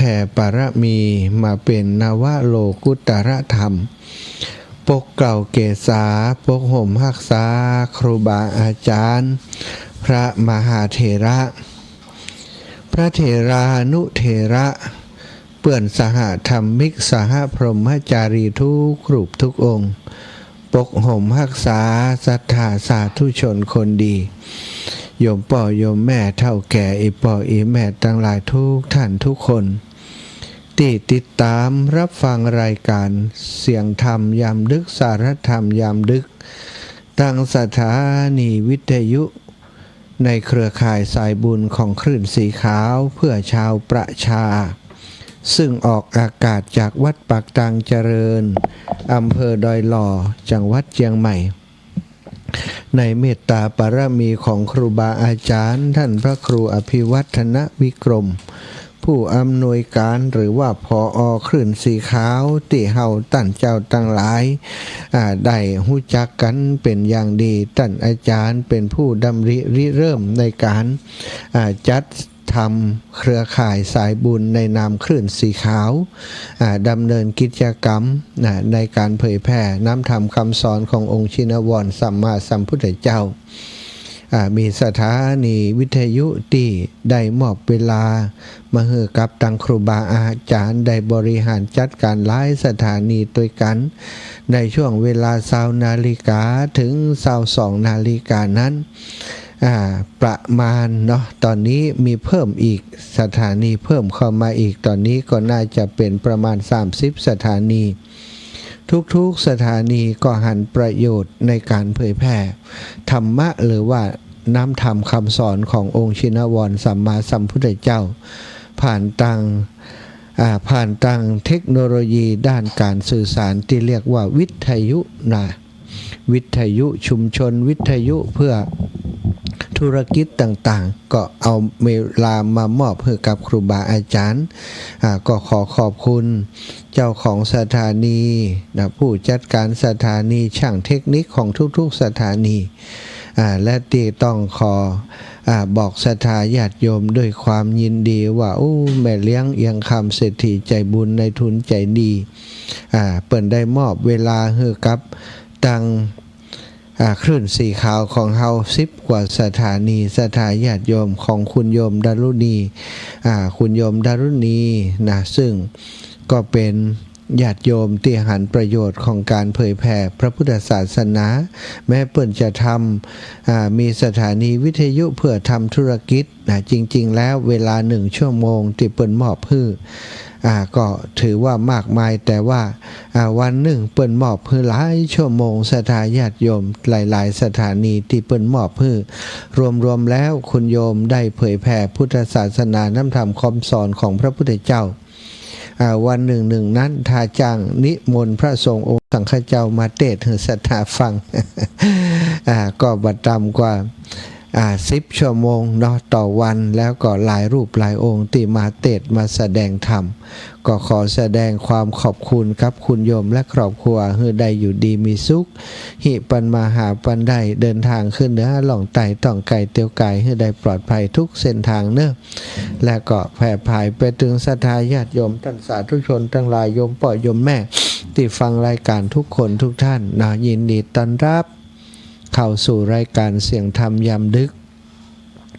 ผ่บารมีมาเป็นนวโลกุตรธรรมปกเกล่าเกษาปกห่มหักษาครูบาอาจารย์พระมหาเถระพระเถรานุเถระเปื่อนสหธรรมิกสหพรหมจารีทุกรูปทุกองค์ปกห่มหักษาศรัทธาสาธุชนคนดีโยมพ่อโยมแม่เฒ่าแก่อีพ่ออีแม่ทั้งหลายทุกท่านทุกคนที่ติดตามรับฟังรายการเสียงธรรมยามดึกสารธรรมยามดึกตั้งสถานีวิทยุในเครือข่ายสายบุญของคลื่นสีขาวเพื่อชาวประชาซึ่งออกอากาศจากวัดปากตังเจริญอำเภอดอยหล่อจังหวัดเชียงใหม่ในเมตตาปารมีของครูบาอาจารย์ท่านพระครูอภิวัฒนวิกรมผู้อำนวยการหรือว่าผอ.คลื่นสีขาวที่เฮาตั้นเจ้าตั้งหลายได้รู้จักกันเป็นอย่างดีท่านอาจารย์เป็นผู้ดำริเริ่มในการจัดทำเครือข่ายสายบุญในนามคลื่นสีขาวดำเนินกิจกรรมในการเผยแผ่น้ำธรรมคำสอนขององค์ชินวรสัมมาสัมพุทธเจ้ามีสถานีวิทยุที่ได้มอบเวลามาให้กับตังครูบาอาจารย์ได้บริหารจัดการหลายสถานีด้วยกันในช่วงเวลา20 นาฬิกาถึง22 นาฬิกานั้นประมาณเนาะตอนนี้มีเพิ่มอีกสถานีเพิ่มเข้ามาอีกตอนนี้ก็น่าจะเป็นประมาณ30 สถานีทุกๆสถานีก็หันประโยชน์ในการเผยแผ่ธรรมะหรือว่าน้ำธรรมคำสอนขององค์ชินวรสัมมาสัมพุทธเจ้าผ่านทางเทคโนโลยีด้านการสื่อสารที่เรียกว่าวิทยุวิทยุชุมชนวิทยุเพื่อธุรกิจต่างๆก็เอาเวลามามอบให้กับครูบาอาจารย์ก็ขอขอบคุณเจ้าของสถานีผู้จัดการสถานีช่างเทคนิคของทุกๆสถานีและที่ต้องขอบอกศรัทธาญาติโยมด้วยความยินดีว่าแม่เลี้ยงเอียงคำเศรษฐีใจบุญในทุนใจดีเปิ่นได้มอบเวลาให้กับตังคลื่นสีขาวของเฮา10 กว่าสถานีศรัทธาญาติโยมของคุณโยมดารุณีคุณโยมดารุณีนะซึ่งก็เป็นญาติโยมที่หันประโยชน์ของการเผยแผ่พระพุทธศาสนาแม้เปิ่นจะทำมีสถานีวิทยุเพื่อทำธุรกิจจริงๆแล้วเวลา1 ชั่วโมงที่เปิ่นมอบให้ก็ถือว่ามากมายแต่ว่าวันหนึ่งเปิ่นมอบให้หลายชั่วโมงศรัทธาญาติโยมหลายๆสถานีที่เปิ่นมอบให้รวมแล้วคุณโยมได้เผยแผ่พุทธศาสนาน้ำธรรมคำสอนของพระพุทธเจ้าวันหนึ่งนั้นถ้าจ้างนิมนต์พระสงฆ์องค์สังฆเจ้ามาเทศน์ให้ศรัทธาฟัง ก็บัดต่ำกว่า10 ชั่วโมงเนาะต่อวันแล้วก็หลายรูปหลายองค์ที่มาเทศน์มาแสดงธรรมก็ขอแสดงความขอบคุณครับคุณโยมและครอบครัวให้ได้อยู่ดีมีสุขหิปันมาหาปันได้เดินทางขึ้นเหนือล่องไต่ต้องไก่เตียวไก่ให้ได้ปลอดภัยทุกเส้นทางเนอะและก็แผ่ภายไปถึงศรัทธาญาติโยมท่านสาธุชนทั้งหลายโยมพ่อโยมแม่ที่ฟังรายการทุกคนทุกท่านนะยินดีต้อนรับเข้าสู่รายการเสียงธรรมยามดึก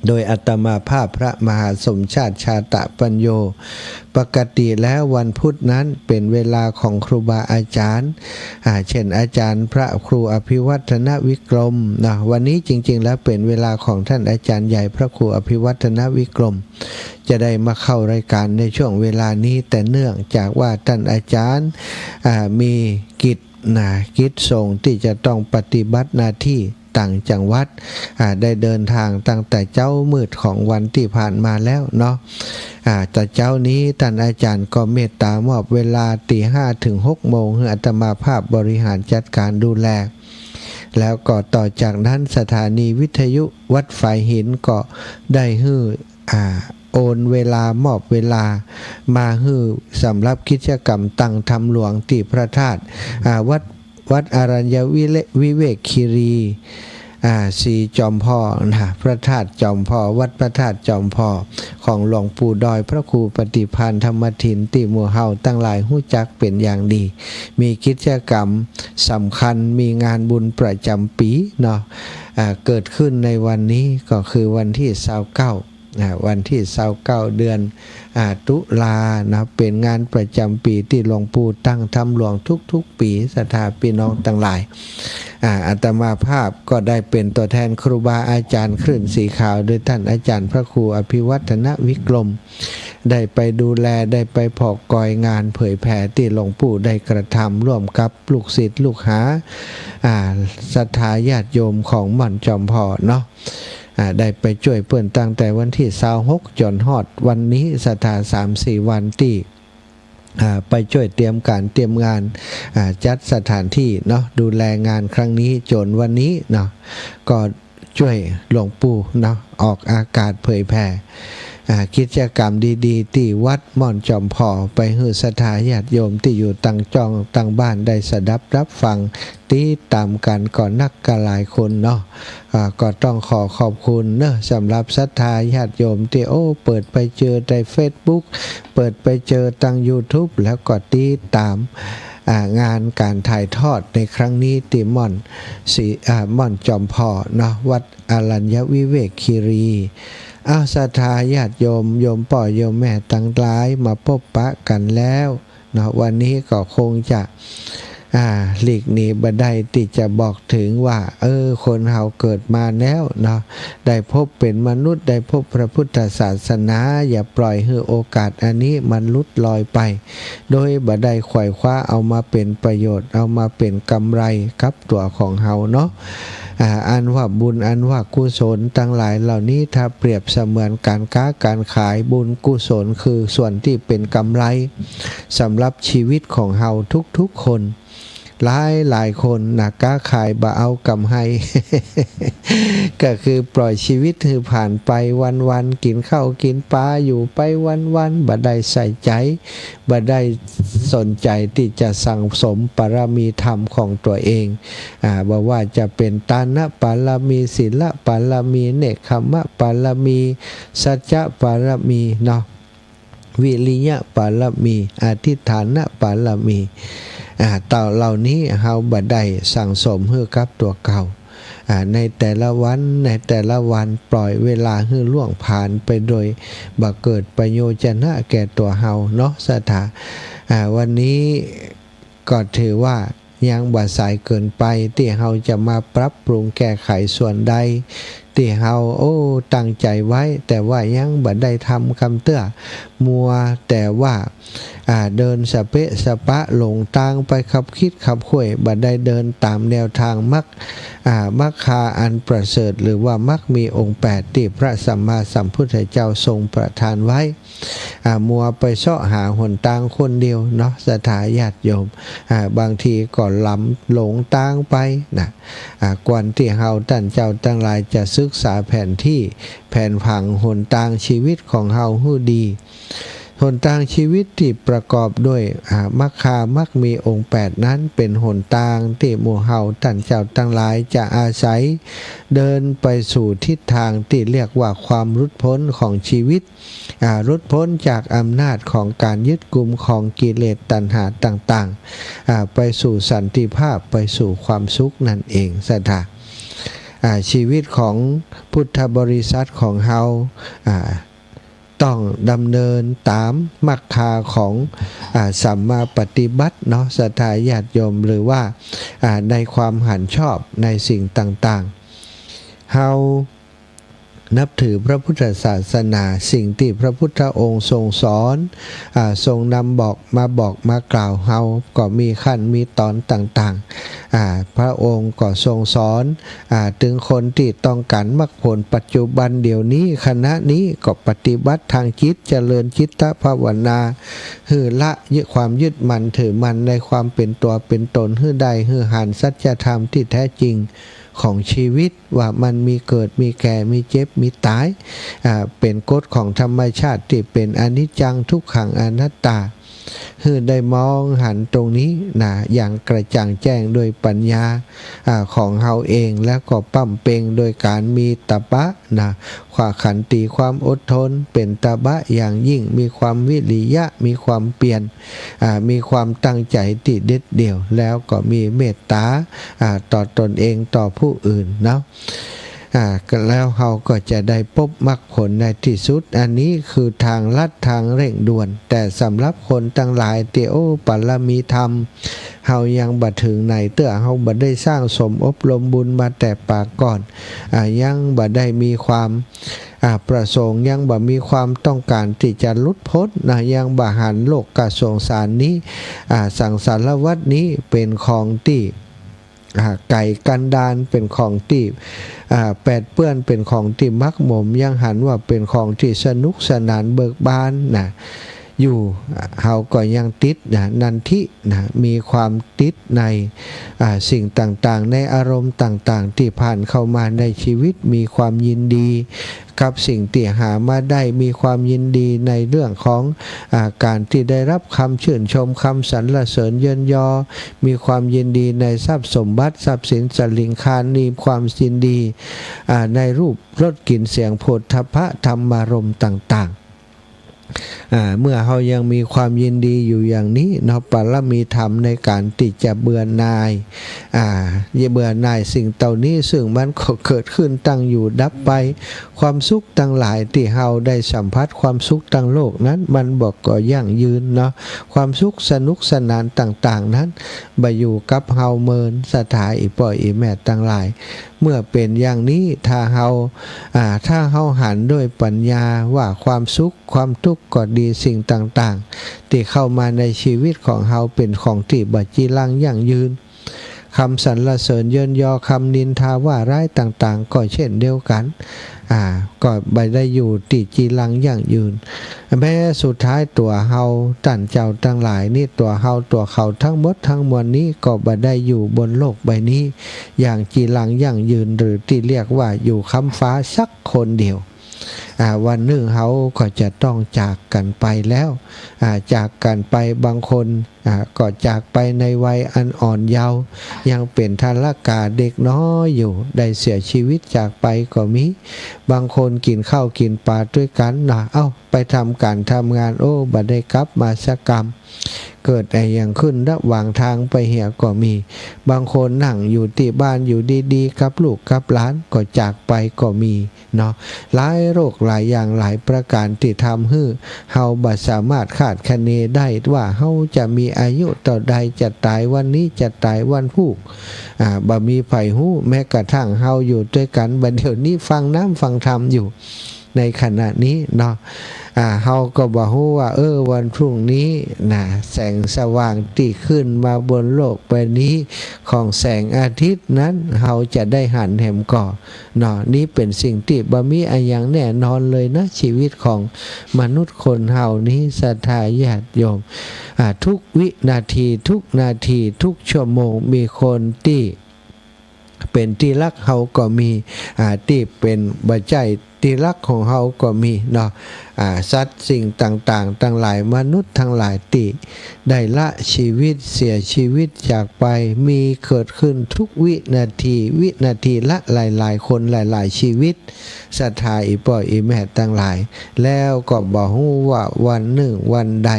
โดยอาตมาภาพพระมหาสมชาติชาตะปัญโยปกติแล้ววันพุธนั้นเป็นเวลาของครูบาอาจารย์เช่นอาจารย์พระครูอภิวัฒนวิกรมนะวันนี้จริงๆแล้วเป็นเวลาของท่านอาจารย์ใหญ่พระครูอภิวัฒนวิกรมจะได้มาเข้ารายการในช่วงเวลานี้แต่เนื่องจากว่าท่านอาจารย์มีกิจส่งที่จะต้องปฏิบัติหน้าที่ต่างจังหวัดได้เดินทางตั้งแต่เจ้ามืดของวันที่ผ่านมาแล้วเนาะแต่เจ้านี้ท่านอาจารย์ก็เมตตามอบเวลา5 ถึง 6 โมงให้อาตมาภาพบริหารจัดการดูแลแล้วก็ต่อจากนั้นสถานีวิทยุวัดฝายหินก็ได้ให้โอนเวลามอบเวลามาให้สำหรับกิจกรรมตั้งธรรมหลวงที่พระธาตุวัดอรัญญวิเวกคีรี สีจอมพ่อนะพระธาตุจอมพ่อวัดพระธาตุจอมพ่อของหลวงปู่ดอยพระครูปฏิภาณธรรมทินติหมู่เฮาตั้งหลายหู้จักเป็นอย่างดีมีกิจกรรมสำคัญมีงานบุญประจำปีเนาะเกิดขึ้นในวันนี้ก็คือวันที่29วันที่29เดือนตุลานะเป็นงานประจำปีที่หลวงปู่ตั้งทำหลวงทุกๆปีศรัทธาพี่น้องทั้งหลายอาตมาภาพก็ได้เป็นตัวแทนครูบาอาจารย์คลื่นสีขาวโดยท่านอาจารย์พระครูอภิวัฒนวิกรมได้ไปดูแลได้ไปผอกกอยงานเผยแผ่ที่หลวงปู่ได้กระทำร่วมกับลูกศิษย์ลูกหาศรัทธาญาติโยมของม่อนจอมพ่อเนาะได้ไปช่วยเพื่อนตั้งแต่วันที่26จนฮอดวันนี้ศรัทธา 3-4 วันที่ไปช่วยเตรียมการเตรียมงานจัดสถานที่เนาะดูแลงานครั้งนี้จนวันนี้เนาะก็ช่วยหลวงปู่เนาะออกอากาศเผยแผ่กิจกรรมดีๆที่วัดม่อนจอมพ่อไปให้ศรัทธาญาติโยมที่อยู่ต่างจองต่างบ้านได้สดับรับฟังติดตามกันก่อนนักกหลายคนเนาะก็ต้องขอบคุณเนอะสำหรับศรัทธาญาติโยมที่เปิดไปเจอใน Facebook เปิดไปเจอทาง YouTube แล้วก็ติดตามงานการถ่ายทอดในครั้งนี้ที่ม่อนจอมพ่อเนาะวัดอรัญญวิเวกคีรีศรัทธาญาติโยมป่อโยมแม่ตั้งหลายมาพบปะกันแล้วเนาะวันนี้ก็คงจะหลีกหนีบ่ได้ที่จะบอกถึงว่าคนเฮาเกิดมาแล้วเนาะได้พบเป็นมนุษย์ได้พบพระพุทธศาสนาอย่าปล่อยให้โอกาสอันนี้มันลุดลอยไปโดยบ่ได้ไขว่คว้าเอามาเป็นประโยชน์เอามาเป็นกำไรกับตัวของเฮาเนาะอันว่าบุญอันว่ากุศลทั้งหลายเหล่านี้ถ้าเปรียบเสมือนการค้าการขายบุญกุศลคือส่วนที่เป็นกำไรสำหรับชีวิตของเฮาทุกๆคนหลายคนนะค้าขายบ่เอากำไร ก็คือปล่อยชีวิตให้ผ่านไปวันๆกินข้าวกินปลาอยู่ไปวันๆบ่ได้ใส่ใจบ่ได้สนใจที่จะสั่งสมปรมีธรรมของตัวเองบอกว่าจะเป็นตานะปรมีศีลปรมีเนกขมะปรมีสัจจะปรมีเนาะวิริยะปรมีอธิฐานปรมีต่อเหล่านี้เฮาบ่ได้สั่งสมให้กับตัวเก่าในแต่ละวันปล่อยเวลาให้ล่วงผ่านไปโดยบ่เกิดประโยชน์แก่ตัวเฮาเนาะศรัทธาวันนี้ก็ถือว่ายังบ่สายเกินไปที่เฮาจะมาปรับปรุงแก้ไขส่วนใดที่เฮาตั้งใจไว้แต่ว่ายังบ่ได้ทำคำเตื้อมัวแต่ว่าเดินสเปะสปะหลงทางไปขับคิดขับข่วยบ่ได้เดินตามแนวทางมรรคาอันประเสริฐหรือว่ามรรคมีองค์8ที่พระสัมมาสัมพุทธเจ้าทรงประทานไว้มัวไปเสาะหาหนทางคนเดียวเนาะศรัทธาญาติโยมบางทีก็ล้ำหลงทางไปนะก่อนที่เฮาท่านเจ้าทั้งหลายจะศึกษาแผนที่แผนผังหนทางชีวิตของเฮาให้ดีหนทางชีวิตที่ประกอบด้วยมรรคมีองค์8นั้นเป็นหนทางที่หมู่เฮาท่านเจ้าทั้งหลายจะอาศัยเดินไปสู่ทิศทางที่เรียกว่าความหลุดพ้นของชีวิตหลุดพ้นจากอำนาจของการยึดกุมของกิเลสตัณหาต่างๆไปสู่สันติภาพไปสู่ความสุขนั่นเองศรัทธาชีวิตของพุทธบริษัทของเฮาต้องดำเนินตามมรรคาของสัมมาปฏิบัติเนาะศรัทธาญาติโยมหรือว่าในความหันชอบในสิ่งต่างๆเฮานับถือพระพุทธศาสนาสิ่งที่พระพุทธองค์ทรงสอนทรงนำบอกมากล่าวเฮาก็มีขั้นมีตอนต่างๆพระองค์ก็ทรงสอนถึงคนที่ต้องการมรรคผลปัจจุบันเดี๋ยวนี้ขณะนี้ก็ปฏิบัติทางจิตเจริญจิตตภาวนาหือละความยึดมั่นถือมั่นในความเป็นตัวเป็นตนหือใดหือหันสัจธรรมที่แท้จริงของชีวิตว่ามันมีเกิดมีแก่มีเจ็บมีตายเป็นกฎของธรรมชาติที่เป็นอนิจจังทุกขังอนัตตา ได้มองหันตรงนี้นะอย่างกระจ่างแจ้งโดยปัญญาของเฮาเองแล้วก็ปั้มเปงโดยการมีตบะนะความขันติความอดทนเป็นตบะอย่างยิ่งมีความวิริยะมีความเปลี่ยนมีความตั้งใจที่เด็ดเดี่ยวแล้วก็มีเมตตาต่อตนเองต่อผู้อื่นเนาะแล้วเราก็จะได้พบมรรคผลในที่สุดอันนี้คือทางลัดทางเร่งด่วนแต่สำหรับคนทั้งหลายที่ปรมีธรรมเฮายังบ่ถึงไหนเตื้อเฮาบ่ได้สร้างสมอบรมบุญมาแต่ปากก่อนยังบ่ได้มีความประสงค์ยังบ่มีความต้องการที่จะหลุดพ้นนะยังบ่หันโลกกสงสารนี้สังสารวัฏนี้เป็นของที่ไก่กันดานเป็นของที่แปดเปื้อนเป็นของที่มักหมมยังหันว่าเป็นของที่สนุกสนานเบิกบานนะอยู่เฮาก็ยังติดนะนันทินะมีความติดในสิ่งต่างๆในอารมณ์ต่างๆที่ผ่านเข้ามาในชีวิตมีความยินดีกับสิ่งที่หามาได้มีความยินดีในเรื่องของการที่ได้รับคำชื่นชมคำสรรเสริญเยินยอมีความยินดีในทรัพย์สมบัติทรัพย์สินสลิงคารมีความยินดีในรูปรสกลิ่นเสียงโผฏฐัพพะธรรมารมณ์ต่างๆเมื่อเรายังมีความยินดีอยู่อย่างนี้เนาะปรมีธรรมในการที่จะเบื่อหน่ายเบื่อหน่ายสิ่งเหล่านี้ซึ่งมันก็เกิดขึ้นตั้งอยู่ดับไปความสุขตั้งหลายที่เราได้สัมผัสความสุขตั้งโลกนั้นมันบอกก็ยั่งยืนเนาะความสุขสนุกสนานต่างๆนั้นบ่อยู่กับเฮาเมินสถาอีป่อยอีแม่ตั้งหลายเมื่อเป็นอย่างนี้ถ้าเฮาหันด้วยปัญญาว่าความสุขความทุกข์ก็ดีสิ่งต่างๆที่เข้ามาในชีวิตของเฮาเป็นของที่บ่จีรังยั่งยืนคำสรรเสริญเยินยอคำนินทาว่าร้ายต่างๆก็เช่นเดียวกันก็บ่ได้อยู่ติจีรังยั่งยืนแม้สุดท้ายตัวเฮาตั้นเจ้าทั้งหลายนี่ตัวเฮาตัวเขาทั้งหมดทั้งมวลนี้ก็บ่ได้อยู่บนโลกใบนี้อย่างจีรังยั่งยืนหรือที่เรียกว่าอยู่ค้ำฟ้าสักคนเดียววันหนึ่งเขาก็จะต้องจากกันไปแล้วจากกันไปบางคนก็จากไปในวัยอันอ่อนเยาว์ยังเป็นทารกาเด็กน้อยอยู่ได้เสียชีวิตจากไปก็มีบางคนกินข้าวกินปลาด้วยกันไปทำการทำงานบ่ได้กลับมาสักกรรมเกิดอะไรอย่างขึ้นระหว่างทางไปเหี่ยก็มีบางคนนั่งอยู่ที่บ้านอยู่ดีๆกับลูกกับหลานก็จากไปก็มีเนาะหลายโรคหลายอย่างหลายประการที่ทำให้เฮาบ่สามารถคาดคะเนได้ว่าเฮาจะมีอายุต่อใดจะตายวันนี้จะตายวันพรุ่งบ่มีไผฮู้แม้กระทั่งเฮาอยู่ด้วยกันบัดเดี๋ยวนี้ฟังน้ำฟังธรรมอยู่ในขณะนี้เนาะเฮาก็บ่ฮู้ว่าวันพรุ่งนี้แสงสว่างที่ขึ้นมาบนโลกใบนี้ของแสงอาทิตย์นั้นเฮาจะได้หันแหมก่อเนาะนี่เป็นสิ่งที่บ่มีอะไรอย่างแน่นอนเลยนะชีวิตของมนุษย์คนเฮานี้ศรัทธาญาติโยมทุกวินาทีทุกนาทีทุกชั่วโมงมีคนที่เป็นที่รักเฮาก็มีที่เป็นบัจจัยที่รักของเฮาก็มีเนาะสัตว์สิ่งต่างๆทั้งหลายมนุษย์ทั้งหลายที่ได้ละชีวิตเสียชีวิตจากไปมีเกิดขึ้นทุกวินาทีละหลายๆคนหลายๆชีวิตศรัทธาอีป่ออีแม่ทั้งหลายแล้วก็บ่ฮู้ว่าวันหนึ่งวันใด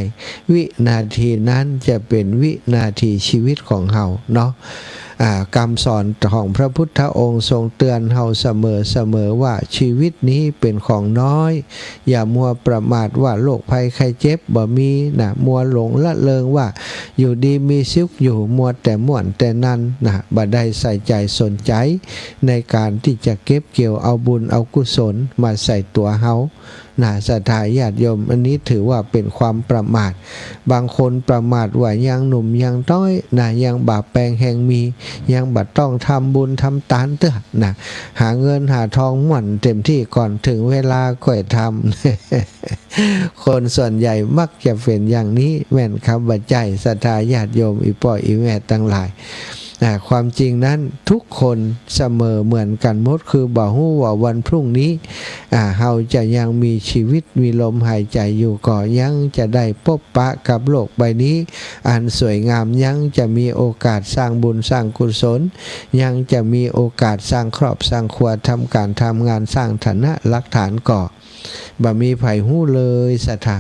วินาทีนั้นจะเป็นวินาทีชีวิตของเฮาเนาะคำสอนของพระพุทธองค์ทรงเตือนเฮาเสมอว่าชีวิตนี้เป็นของน้อยอย่ามัวประมาทว่าโรคภัยไข้เจ็บบ่มีมัวหลงละเลงว่าอยู่ดีมีสุขอยู่มัวแต่ม่วนแต่นั้นบ่ได้ใส่ใจสนใจในการที่จะเก็บเกี่ยวเอาบุญเอากุศลมาใส่ตัวเฮาศรัทธาญาติโยมอันนี้ถือว่าเป็นความประมาทบางคนประมาทว่ายังหนุ่มยังต้อยยังบาปแปลงแห่งมียังบัดต้องทำบุญทำทานเถอะหาเงินหาทองหม่อนเต็มที่ก่อนถึงเวลาก็ทำ คนส่วนใหญ่มักจะเป็นอย่างนี้แม่นครับบัดใจศรัทธาญาติโยมอีป่ออีแม่ทั้งหลาย ความจริงนั้นทุกคนเสมอเหมือนกันหมดคือบ่ฮู้ว่าวันพรุ่งนี้เฮาจะยังมีชีวิตมีลมหายใจอยู่ก็ยังจะได้พบปะกับโลกใบนี้อันสวยงามยังจะมีโอกาสสร้างบุญสร้างกุศลยังจะมีโอกาสสร้างครอบสร้างครัวทำการทำงานสร้างฐานะหลักฐานก่อบ่มีไผฮู้เลยศรัทธา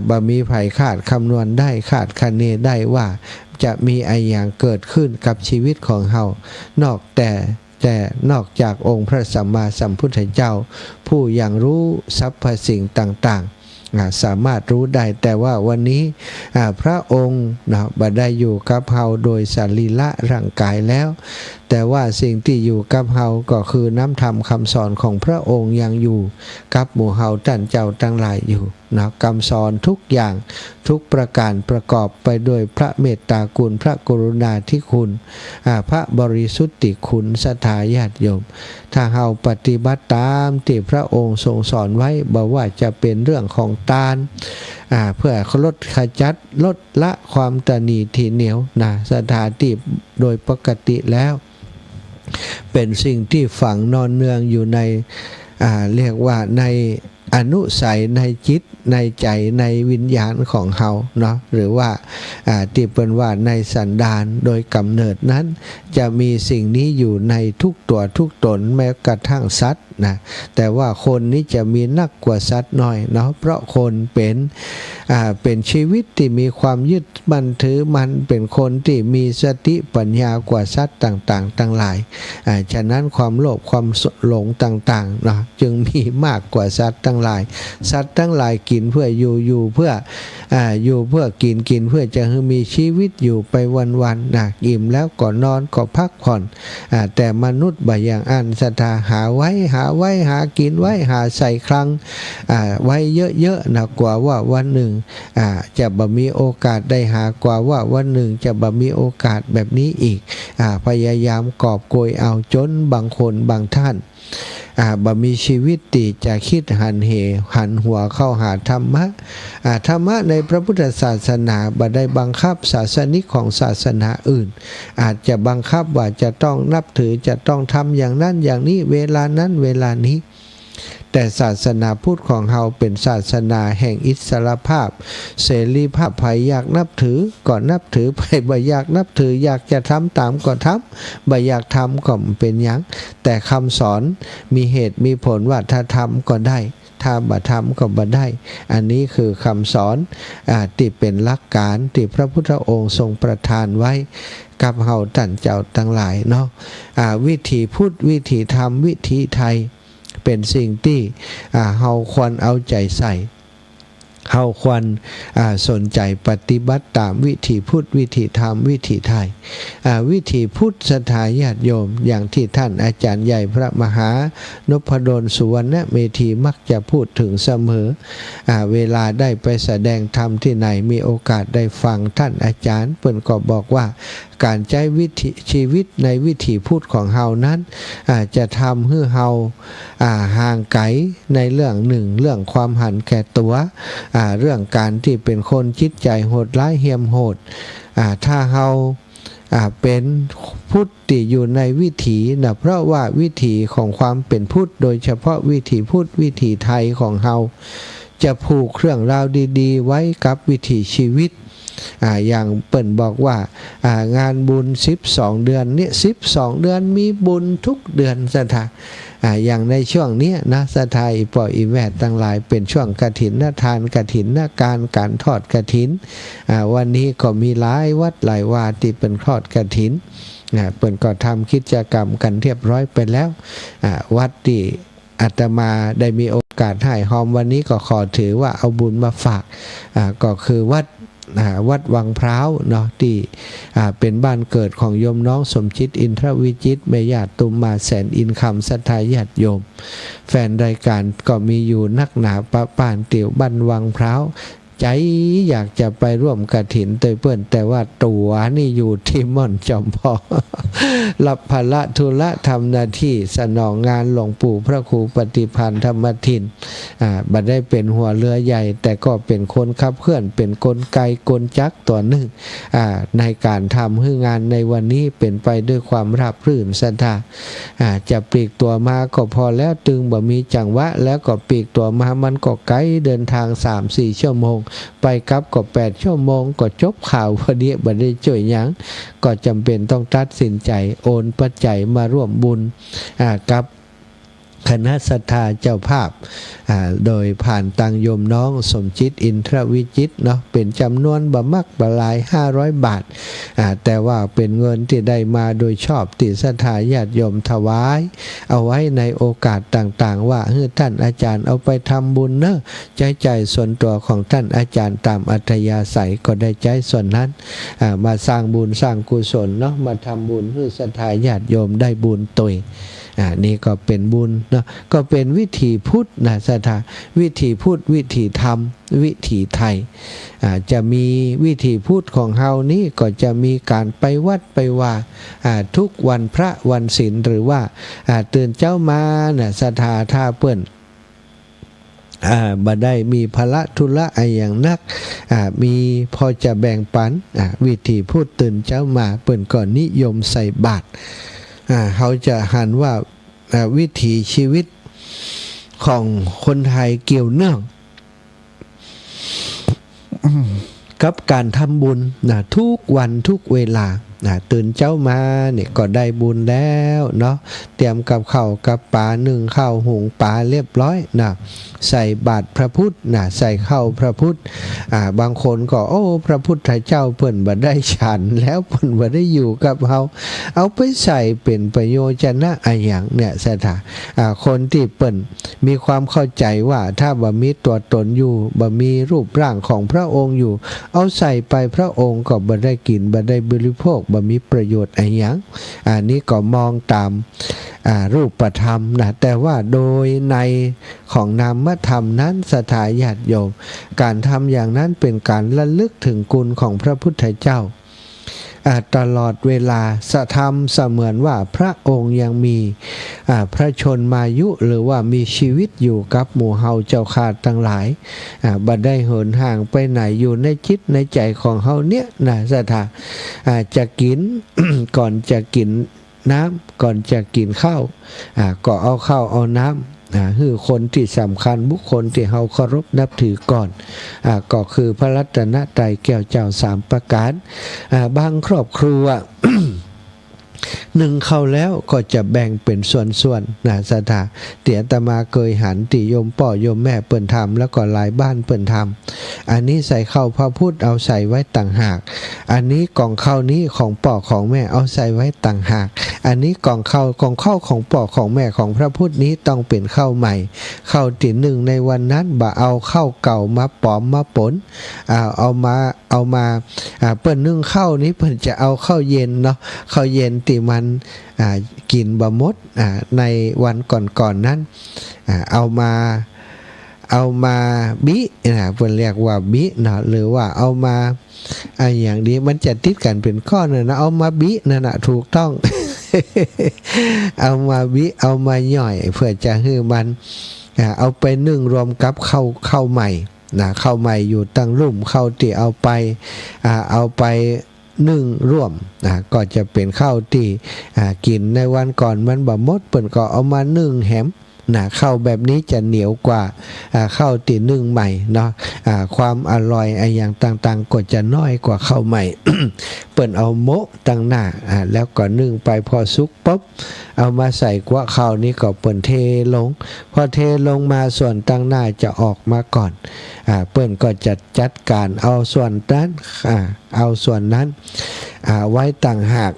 บ่มีไผคาดคำนวณได้คาดคะเนได้ว่าจะมีอะไรอย่างเกิดขึ้นกับชีวิตของเฮานอกนอกจากองค์พระสัมมาสัมพุทธเจ้าผู้ยังรู้สรรพสิ่งต่างๆสามารถรู้ได้แต่ว่าวันนี้พระองค์บ่ได้อยู่กับเฮาโดยสรีระร่างกายแล้วแต่ว่าสิ่งที่อยู่กับเฮาก็คือน้ำธรรมคำสอนของพระองค์ยังอยู่กับหมู่เฮาท่านเจ้าทั้งหลายอยู่คำสอนทุกอย่างทุกประการประกอบไปด้วยพระเมตตาคุณพระกรุณาธิคุณพระบริสุทธิคุณศรัทธาญาติโยมถ้าเฮาปฏิบัติตามที่พระองค์ทรงสอนไว้บอกว่าจะเป็นเรื่องของทานเพื่อลดขจัดลดละความตนีทีเหนียวสถานที่โดยปกติแล้วเป็นสิ่งที่ฝังนอนเนืองอยู่ในเรียกว่าในอนุสัยในจิตในใจในวิญญาณของเฮาเนาะหรือว่าที่เป็นว่าในสันดานโดยกำเนิดนั้นจะมีสิ่งนี้อยู่ในทุกตัวทุกตนแม้กระทั่งสัตว์แต่ว่าคนนี้จะมีนักกว่าสัตว์หน่อยเนาะเพราะคนเป็นชีวิตที่มีความยึดมั่นถือมันเป็นคนที่มีสติปัญญากว่าสัตว์ต่างๆทั้งหลายฉะนั้นความโลภความหลงต่างๆเนาะจึงมีมากกว่าสัตว์ทั้งหลายสัตว์ทั้งหลายกินเพื่ออยู่เพื่ออยู่เพื่อกินเพื่อจะมีชีวิตอยู่ไปวันๆอิ่มแล้วก็นอนก็พักผ่อนแต่มนุษย์บ่อย่างอันศรัทธาหาไว้หากินไว้หาใส่คลังไว้เยอะๆกว่าว่าวันหนึ่งจะบ่มีโอกาสได้หากว่าว่าวันหนึ่งจะบ่มีโอกาสแบบนี้อีกพยายามกอบโกยเอาจนบางคนบางท่านบ่มีชีวิตที่จะคิดหันหัวเข้าหาธรรมะในพระพุทธศาสนาบ่ได้บังคับศาสนิกของศาสนาอื่นอาจจะบังคับว่าจะต้องนับถือจะต้องทำอย่างนั้นอย่างนี้เวลานั้นเวลานี้แต่ศาสนาพุทธของเฮาเป็นศาสนาแห่งอิสรภาพเสรีภาพใครอยากนับถือก็นับถือไปบ่อยากนับถืออยากจะทำตามก็ทำบ่อยากทำก็เป็นหยังแต่คำสอนมีเหตุมีผลว่าถ้าทำก็ได้ถ้าบ่ทำก็บ่ได้อันนี้คือคำสอนที่เป็นหลักการที่พระพุทธองค์ทรงประทานไว้กับเฮาท่านเจ้าทั้งหลายเนาะวิถีพุทธวิถีธรรมวิถีไทยเป็นสิ่งที่เฮาควรเอาใจใส่เฮาควรสนใจปฏิบัติตามวิถีพุทธวิถีธรรมวิถีไทยวิถีพุทธศรัทธาญาติโยมอย่างที่ท่านอาจารย์ใหญ่พระมหานพดลสุวรรณเมธีมักจะพูดถึงเสมอเวลาได้ไปแสดงธรรมที่ไหนมีโอกาสได้ฟังท่านอาจารย์เพิ่นก็บอกว่าการใช้วิถีชีวิตในวิถีพุทธของเฮานั้นจะทำให้เฮาห่างไกลในเรื่องหนึ่งเรื่องความหันแก่ตัวเรื่องการที่เป็นคนจิตใจโหดร้ายเหี้ยมโหดถ้าเฮาเป็นพุทธที่อยู่ในวิถีเพราะว่าวิถีของความเป็นพุทธโดยเฉพาะวิถีพุทธวิถีไทยของเฮาจะผูกเครื่องราวดีๆไว้กับวิถีชีวิตอย่างเปิ่นบอกว่างานบุญ12เดือนเนี่ย12เดือนมีบุญทุกเดือนศรัทธาอย่างในช่วงนี้นะศรัทธาอีปออีแวดทั้งหลายเป็นช่วงกฐินทานกฐินการทอดกฐินวันนี้ก็มีหลายวัดหลายวาที่เป็นทอดกฐินเปิ่นก็ทำกิจกรรมกันเรียบร้อยไปแล้ววัดที่อาตมาได้มีโอกาสให้หอมวันนี้ก็ขอถือว่าเอาบุญมาฝากก็คือวัดวังพร้าวเนาะที่เป็นบ้านเกิดของโยมน้องสมจิตอินทรวิจิตรแม่ญาติตุมมาแสนอินคำศรัทธาญาติโยมแฟนรายการก็มีอยู่นักหนาปะป่านเตี่ยวบ้านวังพร้าว ใจอยากจะไปร่วมกฐินเตยเปิ้นแต่ว่าตัวนี่อยู่ที่ม่อนจอมพอ รับภาระธุระทำหน้าที่สนองงานหลวงปู่พระครูปฏิพันธ์ธรรมทินบัดได้เป็นหัวเรือใหญ่แต่ก็เป็นคนขับเคลื่อนเป็นกลไกกลจักรตัวหนึ่งในการทำให้งานในวันนี้เป็นไปด้วยความราบรื่นศรัทธาจะปลีกตัวมาก็พอแล้วตึงบ่มีจังหวะแล้วก็ปลีกตัวมามันก็ไกลเดินทาง 3-4 ชั่วโมงไปกลับก็8 ชั่วโมงก็จบข่าวพอดีบ่ได้ช่วยหยังก็จำเป็นต้องตัดสินใจโอนปัจจัยมาร่วมบุญกับคณะศรัทธาเจ้าภาพโดยผ่านตังโยมน้องสมจิตอินทรวิจิตเนาะเป็นจำนวนบะมักบะหลาย500 บาทแต่ว่าเป็นเงินที่ได้มาโดยชอบที่ศรัทธาญาติโยมถวายเอาไว้ในโอกาสต่างๆว่าท่านอาจารย์เอาไปทำบุญเนอะใจส่วนตัวของท่านอาจารย์ตามอัธยาศัยก็ได้ใจส่วนนั้นมาสร้างบุญสร้างกุศลเนาะมาทำบุญให้ศรัทธาญาติโยมได้บุญตัวนี่ก็เป็นบุญเนาะก็เป็นวิถีพุทธนะศรัทธาวิถีพุทธวิถีธรรมวิถีไทยจะมีวิถีพุทธของเฮานี้ก็จะมีการไปวัดไปว่าทุกวันพระวันศีลหรือว่าตื่นเจ้ามานะศรัทธาท่าเปิ้นบ่ได้มีภาระธุระอย่างนักมีพอจะแบ่งปันวิถีพุทธตื่นเจ้ามาเปิ้นก็นิยมใส่บาตรเขาจะหันว่าวิถีชีวิตของคนไทยเกี่ยวเนื่องกับการทำบุญทุกวันทุกเวลาตื่นเจ้ามาเนี่ยก็ได้บุญแล้วเนาะเตรียมกับข้าวกับปลานึ่งข้าวหุงปลาเรียบร้อยใส่บาตรพระพุทธใส่ข้าวพระพุทธบางคนก็โอ้พระพุทธเจ้าเพิ่นบ่ได้ฉันแล้วเพิ่นบ่ได้อยู่กับเฮาเอาไปใส่เป็นประโยชนะอย่างเนี่ยสถาคนที่เปิ้นมีความเข้าใจว่าถ้าบ่มีตัวตนอยู่บ่มีรูปร่างของพระองค์อยู่เอาใส่ไปพระองค์ก็บ่ได้กินบ่ได้บริโภคบ่มีประโยชน์อะไรอย่างนี้ก็มองตามรูปธรรมนะแต่ว่าโดยในของนามธรรมนั้นศรัทธาญาติโยมการทำอย่างนั้นเป็นการระลึกถึงคุณของพระพุทธเจ้าตลอดเวลาสะทำเสมือนว่าพระองค์ยังมีพระชนมายุหรือว่ามีชีวิตอยู่กับหมู่เฮาเจ้าขาดทั้งหลายบ่ได้เหินห่างไปไหนอยู่ในจิตในใจของเฮาเนี่ยนะศรัทธาจะกิน ก่อนจะกินน้ำก่อนจะกินข้าวก็เอาข้าวเอาน้ำคือคนที่สำคัญบุคคลที่เฮาเคารพนับถือก่อนก็คือพระรัตนตรัยแก้วเจ้า3 ประการบางครอบครัว หนึ่งเข้าแล้วก็จะแบ่งเป็นส่วนๆศรัทธาเตี๋ยตมาเคยหันติโยมพ่อโยมแม่เปิ้นทำแล้วก็หลายบ้านเปิ้นทำอันนี้ใส่เข้าพระพุทธเอาใส่ไว้ต่างหากอันนี้กล่องข้าวนี้ของพ่อของแม่เอาใส่ไว้ต่างหากอันนี้กล่องข้าวของพ่อของแม่ของพระพุทธนี้ต้องเป็นข้าวใหม่ข้าวที่หนึ่งในวันนั้นบ่เอาข้าวเก่ามาปลอมมาปนเอามาเปิ้นนึ่งข้าวนี้เปิ้นจะเอาข้าวเย็นเนาะข้าวเย็นที่มันกินบะมดในวันก่อนนั้นเอามาบิเพิ่นเรียกว่าบิเนาะหรือว่าเอามาอย่างนี้มันจะติดกันเป็นข้อนะเอามาบินั่นน่ะถูกต้อง เอามาบิเอามาย่อยเพื่อจะให้มันเอาไปนึ่งรวมกับข้าวใหม่ข้าวใหม่อยู่ตั้งรุ่มข้าวที่เอาไปนึ่งร่วมก็จะเป็นข้าวที่กินในวันก่อนมันบ่หมดเปิ้นก็เอามานึ่งแหมข้าวแบบนี้จะเหนียวกว่าข้าวที่นึ่งใหม่เนาะความอร่อยอย่างต่างๆก็จะน้อยกว่าข้าวใหม่ เปิ้นเอาโมะตั้งหน้าแล้วก็นึ่งไปพอสุกปุ๊บเอามาใส่กว่าข้าวนี้ก็เปิ้นเทลงพอเทลงมาส่วนตั้งหน้าจะออกมาก่อนเปิ้นก็จะจัดการเอาส่วนนั้นไว้ต่างหาก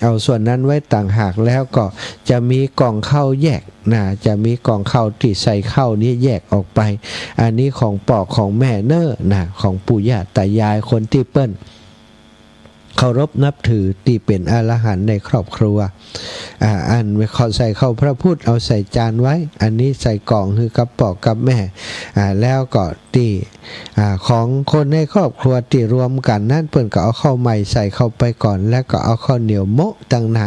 เอาส่วนนั้นไว้ต่างหากแล้วก็จะมีกล่องข้าวแยกจะมีกล่องข้าวที่ใส่ข้าวนี้แยกออกไปอันนี้ของพ่อของแม่เน้อของปู่ย่าตายายคนที่เปิ้นเคารพนับถือที่เป็นอรหันต์ในครอบครัวอันเขาใส่เข้าพระพุทธเอาใส่จานไว้อันนี้ใส่กล่องคือกับพ่อกับแม่แล้วก็ ที่ของคนในครอบครัวที่รวมกันนั่นเพิ่นก็เอาข้าวใหม่ใส่เข้าไปก่อนแล้วก็เอาข้าวเหนียวโมะตั้งหน้า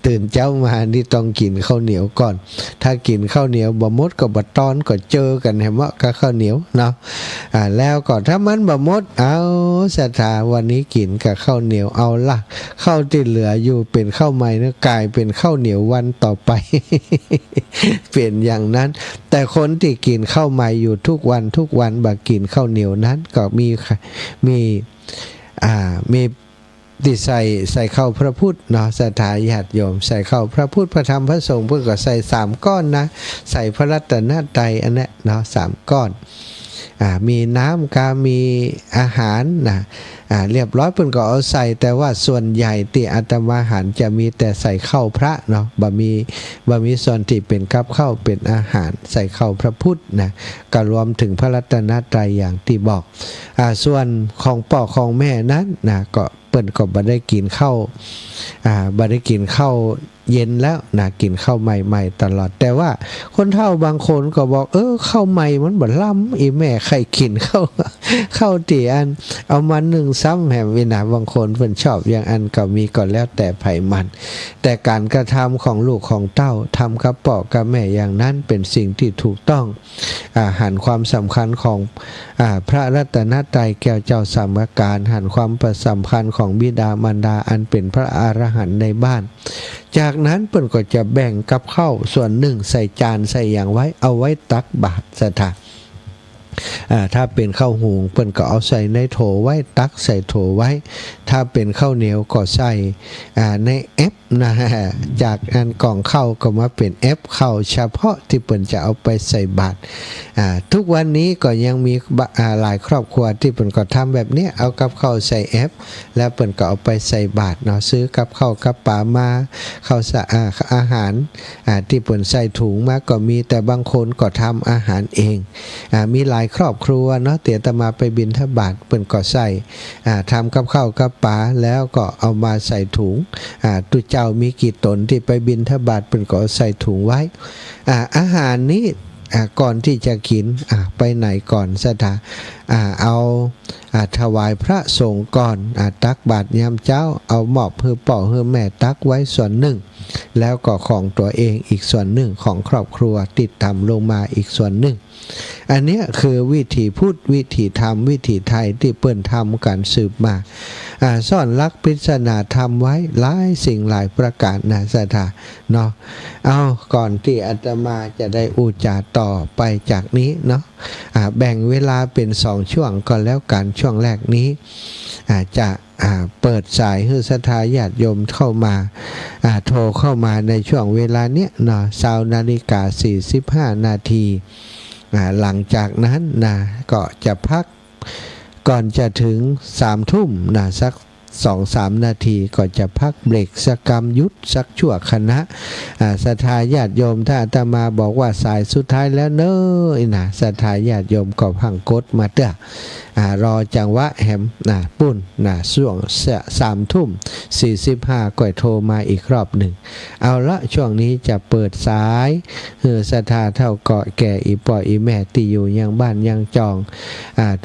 ตื่นเจ้ามานี่ต้องกินข้าวเหนียวก่อน ถ้ากินข้าวเหนียวบ่หมดก็บ่ตอนก็เจอกันแฮมะกับข้าวเหนียวเนาะแล้วก็ถ้ามันบ่หมดเอาศรัทธาวันนี้กินกับข้าวเหนียวเอาล่ะข้าวที่เหลืออยู่เป็นข้าวใหม่นะกลายเป็นข้าวเหนียววันต่อไป เปลี่ยนอย่างนั้นแต่คนที่กินข้าวใหม่อยู่ทุกวันบ่กินข้าวเหนียวนั้นก็มีที่ใส่เข้าพระพุทธเนาะศรัทธาญาติโยมใส่เข้าพระพุทธพระธรรมพระสงฆ์เพื่อก็ใส่3ก้อนนะใส่พระรัตนตรัยอันนี้เนาะ3ก้อนมีน้ำกามีอาหารนะเรียบร้อยเพิ่นก็เอาใส่แต่ว่าส่วนใหญ่ที่อาตมาหันจะมีแต่ใส่เข้าพระเนาะบ่มีส่วนที่เป็นกับข้าวเป็นอาหารใส่เข้าพระพุทธนะก็รวมถึงพระรัตนตรัยอย่างที่บอกส่วนของพ่อของแม่นั้นนะก็เปิ้นก็บ่ได้กินข้าวบ่ได้กินข้าวเย็นแล้วนะกินข้าวใหม่ๆตลอดแต่ว่าคนเฒ่าบางคนก็บอกข้าวใหม่มันบ่ล้ำอีแม่ใครกินข้าวตีอันเอามานึ่งซ้ำแหมวินาบางคนเพิ่นชอบอย่างอันก็มีก็แล้วแต่ไผมันแต่การกระทำของลูกของเต้าทำกับพ่อกับแม่อย่างนั้นเป็นสิ่งที่ถูกต้องหันความสำคัญของพระรัตนตรัยแก้วเจ้าสามการหันความสำคัญของบิดามารดาอันเป็นพระอรหันต์ในบ้านจากนั้นเพิ่นก็จะแบ่งกับข้าวส่วนหนึ่งใส่จานใส่อย่างไว้เอาไว้ตักบาตรศรัทธาถ้าเป็นข้าวหุงเปิ้นก็เอาใส่ในโถไว้ตักใส่โถไว้ถ้าเป็นข้าวเหนียวก็ใส่ในแอปนะฮะจากอันกล่องข้าวก็มาเป็นแอปข้าวเฉพาะที่เปิ้นจะเอาไปใส่บาตรทุกวันนี้ก็ยังมีหลายครอบครัวที่เปิ้นก็ทำแบบนี้เอากับข้าวใส่แอปแล้วเปิ้นก็เอาไปใส่บาตรเนาะซื้อกับข้าวกับปลามาข้าวอาหารที่เปิ้นใส่ถุงมาก็มีแต่บางคนก็ทำอาหารเองมีหลายครอบครัวเนาะเตี๋ยตมาไปบิณฑบาตเปิ้นก็ใส่ทำกับข้าวกับปลาแล้วก็เอามาใส่ถุงตุเจ้ามีกี่ตนที่ไปบิณฑบาตเปิ้นก็ใส่ถุงไว้อาหารนี้ก่อนที่จะกินไปไหนก่อนศรัทธาเอาถวายพระสงฆ์ก่อนตักบาตรยามเจ้าเอาหมอบเพื่อป่อเพื่อแม่ตักไว้ส่วนหนึ่งแล้วก็ของตัวเองอีกส่วนหนึ่งของครอบครัวติดตามลงมาอีกส่วนหนึ่งอันนี้คือวิถีพุทธวิถีธรรมวิถีไทยที่เปิ้นทำการสืบมาซ่อนลักปริศนาธรรมไว้หลายสิ่งหลายประการนะศรัทธาเนาะเอาก่อนที่อาตมาจะได้อุจาต่อไปจากนี้เนาะแบ่งเวลาเป็น2ช่วงก็แล้วกันช่วงแรกนี้จะเปิดสายให้ศรัทธาญาติโยมเข้ามาโทรเข้ามาในช่วงเวลาเนี้ยเนาะ20:45 นาทีหลังจากนั้นนะก็จะพักก่อนจะถึง3 ทุ่มนะสัก 2-3 นาทีก็จะพักเบรกสักกรรมยุทธสักชั่วคณะศรัทธาญาติโยมถ้าอาตมาบอกว่าสายสุดท้ายแล้วเนอะนะศรัทธาญาติโยมก็พังกดมาเถอะรอจังหวะแหมปุ่นช่วง3:45ก็โทรมาอีกรอบหนึ่งเอาละช่วงนี้จะเปิดสายศรัทธาเท่าเกาะแก่อีป่ออีแม่ที่อยู่ยังบ้านยังจอง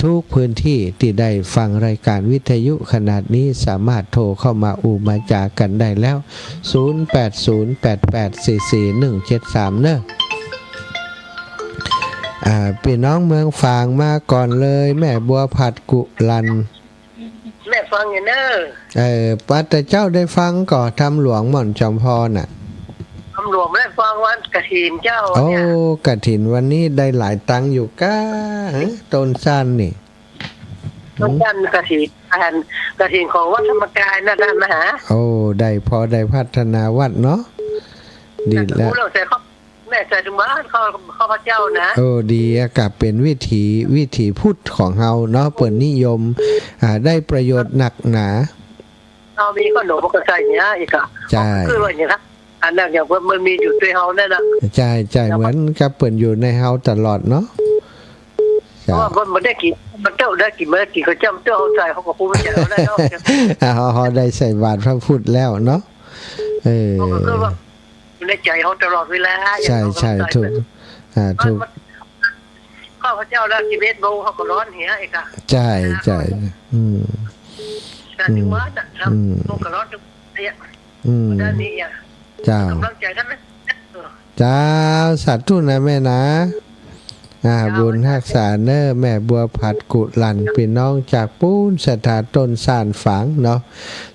ทุกพื้นที่ที่ได้ฟังรายการวิทยุขนาดนี้สามารถโทรเข้ามามาจากันได้แล้ว0808844173เนอะพี่น้องเมืองฝางมาก่อนเลยแม่บัวผัดกุลันแม่ฟังอยู่เนอะปัตตเจ้าได้ฟังก่อทำหลวงหม่อนจอมพรน่ะทำหลวงได้ฟังวันกฐินเจ้าเนี่ยกฐินวันนี้ได้หลายตังอยู่ก้าต้นสั้นนี่ต้นสั้นกฐินกฐินของวัดธรรมกายนะท่านมหาได้พอได้พัฒนาวัดเนาะดีแล้วแม่ใจถึงบ้านข้าพเจ้านะดีกับเป็นวิถีพุทธของเฮาเนาะเปิดนิยมได้ประโยชน์หนักหนามีขนมก็ใส่เนี้ยอีกใช่คือว่าอย่างนั้นอันนั้นอย่างว่ามันมีอยู่ในเฮานั่นน่ะใช่เหมือนกับเปิดอยู่ในเฮาตลอดเนาะเพราะว่ามันได้กินมันเจ้าได้กินเมื่อกี้เขาจำเจ้าเอาใส่เขาก็พูดไม่ใช่เขาได้เนาะเขาได้ใส่บาตรพระพุทธแล้วเนาะในใจเขาตลอดเวลาใช่ถูกเขา ข้าพเจ้าแล้ว11 โมงเขาก็ร้อนเหียอีกอ่ะ ใช่ใช่อืม แต่ถึงว่าน่ะแล้วโมก็ร้อนทุกเนี่ย อืม ด้านนี้อ่ะ เจ้าก ำลังใจท่านนะเออ เจ้าสาธุนะแม่นะบุญรักษาเนอแม่บัวผัดกุลันพี่น้องจากปูนสถาต้นสานฝังเนาะ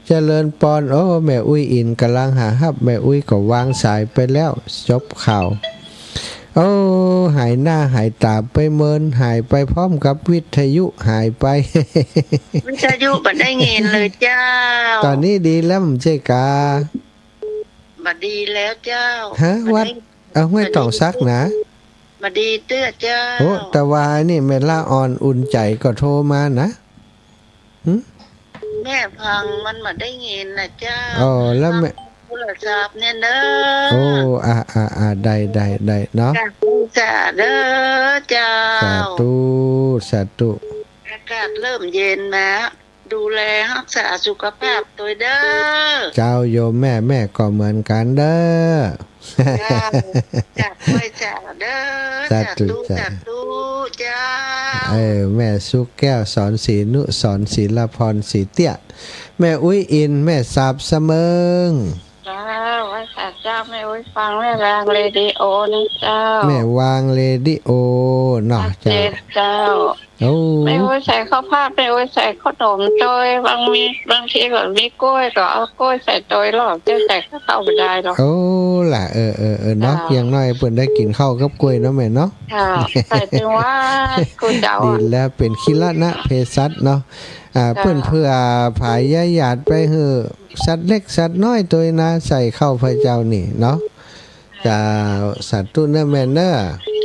เจริญปอนโอ้แม่อุ้ยอินกำลังหาฮับแม่อุ้ยก็วางสายไปแล้วจบข่าวโอ้หายหน้าหายตาไปเมินหายไปพร้อมกับวิทยุหายไป วิทยุบัดได้เงินเลยเจ้า ตอนนี้ดีแล้วมันใช่กา บัดดีแล้วเจ้า ฮะวัดเอาไม่ต้องซักนะ บัดดีเตื้อเจ้า โอ้แต่ว่านี่เมล่าออนอุ่นใจก็โทรมานะ แม่พังมันบัดได้เงินนะเจ้า อ๋อแล้วแม่ โทรศัพท์เนี่ยเด้ โอ้ได้เนาะ จ้าเด้อเจ้า สาธุสาธุ อากาศเริ่มเย็นนะดูแลรักษาสุขภาพตัวเด้อ เจ้าโยมแม่ก็เหมือนกันเด้อ จ้าค่อยจ้าเด้อ สาธุ จ้าตุเจ้า แม่สุกแก้วสอนศรีนุสอนศิลพรศรีเตี้ยแม่อุ้ยอินแม่สาบเสมิง เจ้าไว้ค่ะเจ้าไม่ไว้ฟังแม่รางเรดิโอนะเจ้า แม่วางเรดิโอเนาะ เจ็ เจ้า ดเจ้า โอ้ ไม่ไว้ใส่ข้าวภาพไม่ไว้ใส่ขนมโดยบางทีก็มีกล้วยก็เอากล้วยใส่โดยหรอกจะใส่ข้าวเต่าไม่ได้หรอก โอ้ล่ะเนาะอย่างน้อยเพิ่นได้กินข้าวกับกล้วยเนาะแม่เนาะ ค่ะใส่ถึงว่าคุณเจ้า ดีแล้วเป็นคิระนะเภสัชเนาะเพื่อนเพื่อผายยาหยาดไปเหือสัตว์เล็กสัตว์น้อยตัวนะใส่เข้าพระเจ้านี่เนาะจะสัตว์ตุ้นเนอแม่เนอ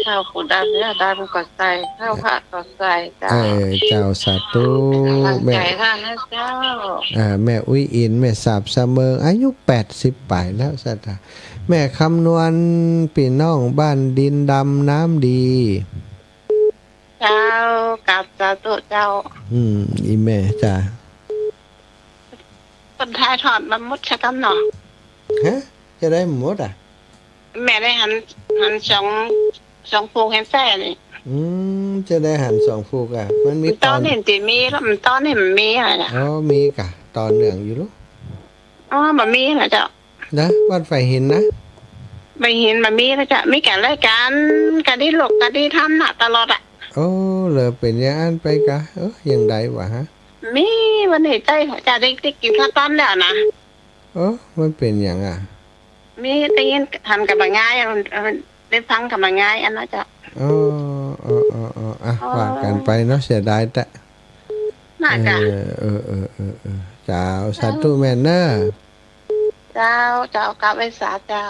ข้าวขุดดำเนี่ยดำก็ใส่ข้าวผัดก็ใส่เจ้า เจ้าสัตว์ตุ้ ตั้ง แม่ ใจท่านนะเจ้า แม่อุ้ยอินแม่สาบเสมออายุ80ปลายแล้วสัตว์แม่คำนวณพี่น้องบ้านดินดำน้ำดี เจ้ากับเจ้าตัวเจ้า อีแม่จ้า คนไทยถอดมันมุดชะกันเนาะ ฮะจะได้หมดอ่ะ แม่ได้หันสองฟูเห็นแซ่นี่ จะได้หันสองฟูกอ่ะมันมี ตอนเห็นตีมีแล้วมันตอนเห็นมันมีอะไรนะ อ๋อมีกะตอนเหลืองอยู่ลูก อ๋อมันมีนะเจ้า นะวัดไฟหินนะ ไม่เห็นมันมีนะเจ้ามีการรายการที่หลกการที่ทำน่ะตลอดอ่ะ โอ้เลยเป็นอย่างนั้นไปกะอย่างใดวะฮะ มีวันเหตุใจของจ่าได้กินข้าวต้มแล้วนะ มันเป็นอย่างอ่ะ มีได้ยินทำกับมันง่ายได้ฟังกับมันง่ายอันนั้นเจ้า อ๋ว่ากันไปเนาะเสียดายแต่ น่าจะ เจ้าสาธุแม่เนอ เจ้ากับไอ้สาเจ้า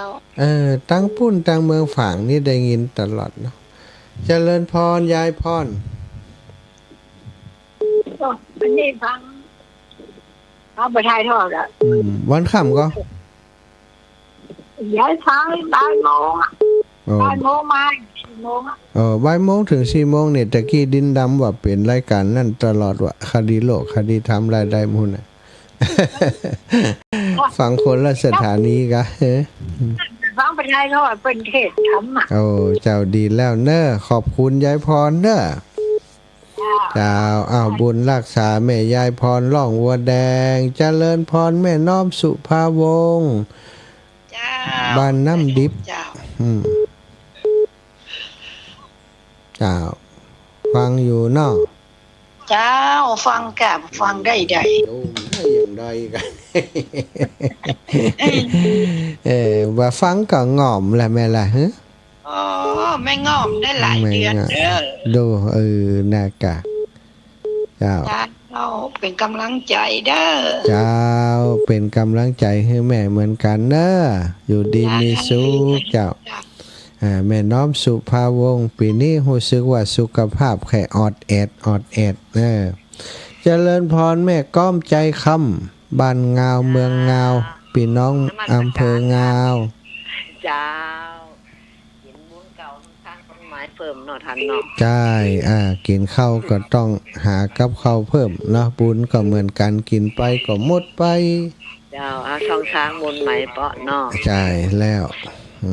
ตั้งปุ้นตั้งเมืองฝางนี่ได้ยินตลอดเนาะเจริญพรยายพร อันนี้ฟังเขาไปถ่ายทอดอ่ะ วันค่ำก็ ย้ายทางบ่ายโมงอ่ะ อ๋อ บ่ายโมงมา4 โมงอ่ะ บ่ายโมงถึง4 โมงเนี่ยตะกี้ดินดำว่าเป็นรายการนั่นตลอดว่าคดีโลกคดีทำรายได้มุนน่ะ ฟังคนละสถานีกะ ฟังไปถ่ายทอดเป็นเทศธรรมอ่ะ โอ้เจ้าดีแล้วเนอขอบคุณยายพรเนอเจ้าบุญรักษาแม่ยายพรล่องวัวแดงเจริญพรแม่น้อมสุภาวงศ์ เจ้า บ้านน้ำดิบ เจ้า เจ้าฟังอยู่เนาะ เจ้าฟังกับฟังได้ใด โอ้ไม่อย่างใดกัน ว่าฟังก็ง่อมแหละแม่ล่ะฮะ อ๋อแม่งอมได้หลายเดือนเด้อ ดูนากะเจ้า เราเป็นกำลังใจเด้อ เจ้าเป็นกำลังใจให้แม่เหมือนกันเนอะอยู่ดีมีสุขเจ้าแม่น้อมสุภาวงศ์ปีนี้รู้สึกว่าสุขภาพแค่ออดแอดเจริญพรแม่ก้อมใจคำบ้านงาวเมืองงาวพี่น้องอำเภองาว เจ้ากินบุญเก่าทางต้นไม้เพิ่มเนาะทันเนาะ ใช่กินข้าวก็ต้องหากับข้าวเพิ่มเนาะบุญก็เหมือนกันกินไปก็หมดไป เจ้าช่องทางบนไหมเปาะเนาะ ใช่แล้ว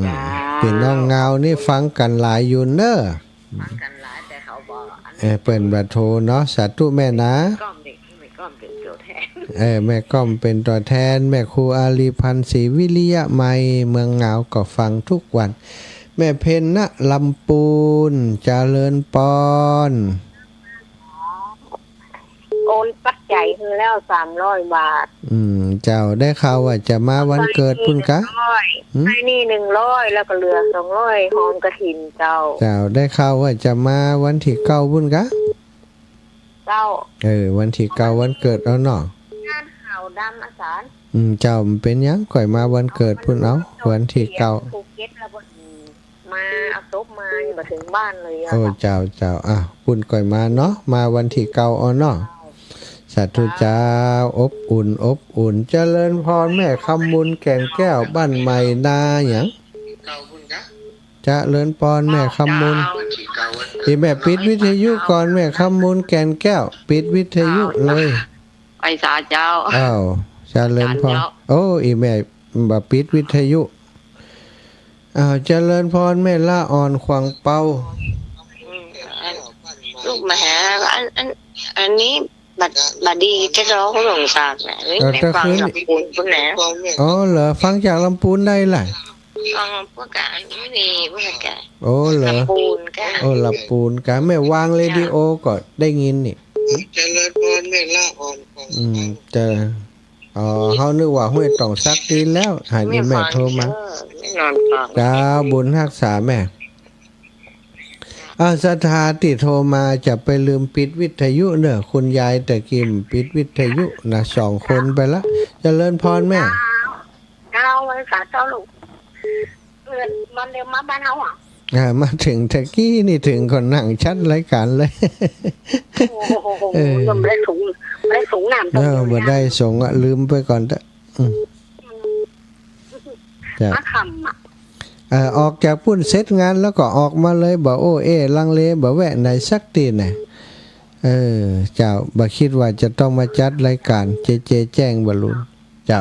จ้า พี่น้องเงานี่ฟังกันหลายอยู่เนอะ ฟังกันหลายแต่เขา เปิ้นบัดโทรเนาะสาธุแม่นะ ก้อมเด็กไม่ก้อมเป็นตัวแทน แม่ก้อมเป็นตัวแทนแม่ครูอาลีพันธ์ศรีวิริยะไมยเมืองเหงาก็ฟังทุกวัน แม่เพนณลำปูนเจริญปอน โอนปัจจัยคือแล้ว300 บาท เจ้าได้ข่าวว่าจะมาวันเกิดพุ่นกะ ให้นี่100แล้วก็เหลือ200หอมกระถินเจ้า เจ้าได้ข่าวว่าจะมาวันที่เก้าพุ่นกะ เจ้า วันที่เก้าวันเกิดเอาเนาะ งานข่าวดำอาสาร เจ้ามันเป็นหยังก่อยมาวันเกิดพุ่นเอาวันที่เก้า ภูเก็ตแล้วบ่มาเอาศพมายังบ่ถึงบ้านเลยอะ โอ้เจ้าพุ่นก่อยมาเนาะมาวันที่เก้าเอาเนาะสาธุเจ้าอบอุ่นเจริญพรแม่คำมุนแก่นแก้วบ้านใหม่นาหยังเจริญพรแม่คำมุนอีแม่ปิดวิทยุก่อนแม่คำมุนแก่นแก้วปิดวิทยุเลย ไปสาเจ้า อ้าวเจริญพรโอ้อีแม่บ่ปิดวิทยุเจริญพรแม่ละอ่อนขวางเป้า ลูกมาหาอันนี้บัดดีจะร้องหลงสากแหละไม่ฟังกับคุณคุณแหน อ๋อเหรอฟังจากลำพูนได้ล่ะ ฟังพวกการไม่ดีพวกแก โอ้เหรอ ปูนแก โอ้ลำพูนกะแม่วางเรดิโอก็ได้ยินนี่เจริญพรแม่ละอ่อนเจอเฮานึกว่าห้วยต้องซักดีแล้วหายนี่แม่โทรมา ไม่นอนฟัง ดาวบุญรักษาแม่สถาติโทรมาจะไปลืมปิดวิทยุเนอะคุณยายตะกิมปิดวิทยุนะ2 คนไปละเจริญพรแม่ เจ้าไว้สาเจ้าลูกมันเดี๋ยวมาบ้านเฮาอ่ะ มาถึงตะกี้นี่ถึงคนนั่งชัดรายการเลย โอ้โหยังไม่ได้สูงน้ำตรงนี้ บ่ได้ส่งลืมไปก่อนเถอะจ้ะ มาคำอ่ะ ออกจากปุ้นเสร็จงานแล้วก็ออกมาเลยบอกโอ้ลังเลบ่แวะไหนสักทีน่ะเจ้าบ่คิดว่าจะต้องมาจัดรายการเจแจ้งบรรลุเจ้า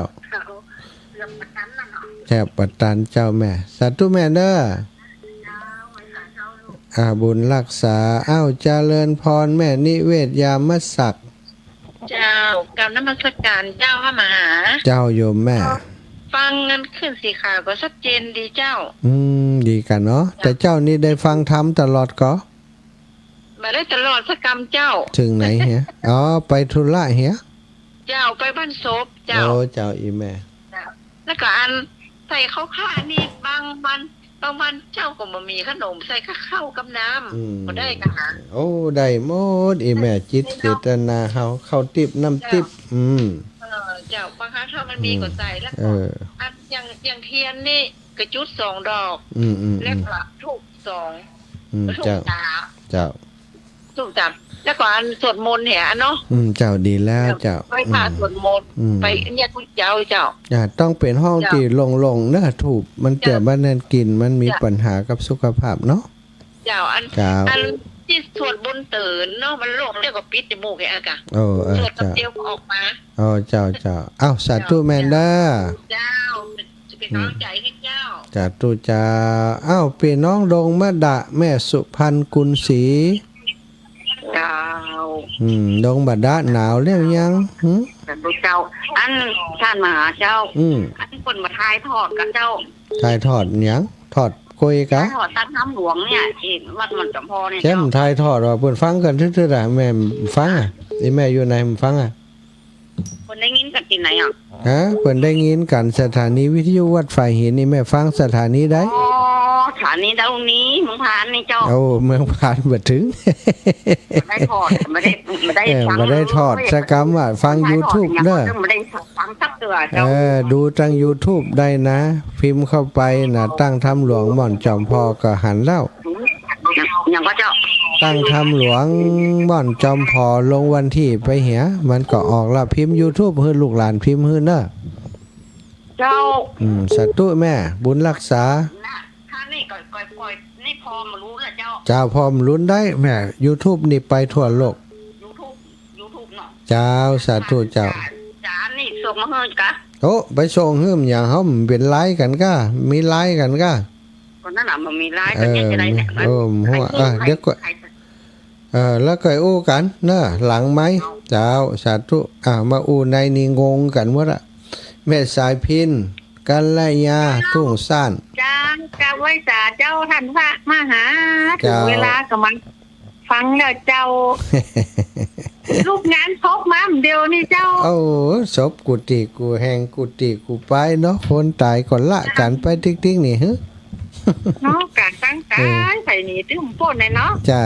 เรื่องประกันน่ะเนาะ แช่ปัตตานเจ้าแม่สาธุแม่เด้อ เจ้าไว้สาเจ้าลูก บุญรักษาเจริญพรแม่นิเวศยามศักดิ์ เจ้ากับน้ำมันสการเจ้าเข้ามาหา เจ้าโยมแม่ ฟังเงินขึ้นสีขาวก็ชัดเจนดีเจ้า ดีกันเนาะแต่เจ้านี่ได้ฟังธรรมตลอดก็ มาได้ตลอดสักกรรมเจ้า ถึงไหนเฮียไปธุระเฮีย เจ้าไปบ้านศพเจ้า เจ้าอีแม่ แล้วก็อันใส่ข้าวข้านี่บางวันเจ้าก็มามีขนมใส่ข้าวกับน้ำก็ได้กันนะ ได้หมดอีแม่จิตเจตนาเฮาเข้าติบน้ำติบเจ้าบางครั้งถ้ามันมีก็ใส่แล้วก็อันอย่างเทียนนี่กระจุด2 ดอกแล้วก็ทูบ2ทูบเจ้าแล้วก็อันสวดมนต์เนาะเจ้าดีแล้วเจ้าไปพาสวดมนต์ไปเนี่ยคุณเจ้าต้องเป็นห้องที่ลงๆเนอะถูกมันเกิดมันนั่นกินมันมีปัญหากับสุขภาพเนาะเจ้าอันที่สวดบนตื่นเนาะมันโรคเรียกว่าปิดจมูกอากาศสวดเดียวออกมาเจ้าสาธุแม่เด้อเจ้าจะเป็นกำลังใจให้เจ้าสาธุเจ้าพี่น้องดงมะดะแม่สุพรรณกุลศรีเจ้าดงบะดะหนาวแล้วยังเจ้าอันท่านมหาเจ้าอันคนมาทายทอดกับเจ้าทายทอดยังทอดกุยกะทอดตัดน้ำหลวงเนี่ยวัดมันจำพอเนี่ยแช่มทายทอดว่าเพิ่นฟังกันทื่อๆแม่ฟังอีแม่อยู่ไหนฟังคนได้ยินกันที่ไหนเพิ่นได้ยินกันสถานีวิทยุวัดฝ่ายหินนี่แม่ฟังสถานีได้สถานีตรงนี้เมืองพานนี่เจ้าเมืองพานบ่ถึงได้ทอดไม่ได้ทอดสกรรมว่าฟัง YouTube เด้อไม่ได้ฟังสักตัวเจ้าดูทาง YouTube ได้นะพิมพ์เข้าไปน่ะตั้งธรรมหลวงม่อนจอมพอก็หันแล้วอย่างว่าเจ้าตั้งธรรมหลวงม่อนจอมพอลงวันที่ไปเหียมันก็ออกแล้วพิมพ์ YouTube เฮือลูกหลานพิมพ์ฮือเด้อเจ้าสาธุแม่บุญรักษานี่ก่อยนี่พอมารู้แล้วเจ้าพอมลุ้นได้แม่ YouTube นี่ไปทั่วโลก YouTube เนาะเจ้าสาธุเจ้านี่ส่งมาให้กะไปส่งหื้มอย่างเฮาเป็นไลฟ์กันก็มีไลฟ์กันก็คนนั้นน่ะมันมีไลฟ์กันจะได้เนี่ยหัวเดี๋ยวก็ แล้วก็อู้กันเนอะหลังไหมเจ้าสาธุมาอู้ในนี่งงกันหมดอะแม่สายพินกัลยาทุ่งสั้นจ้ากราบไหว้สาเจ้าท่านพระมหาถึงเวลาก็มันฟังแล้วเจ้า รูปงานพบมาเดียวนี่เจ้าศพกุฏิกูแหงกุฏิกูไปเนาะคนตายก่อนละกันไปติ๊กๆนี่ฮะเนาะการตั้งใจใส่หนีตึ้มโป้นเลยเนาะใช่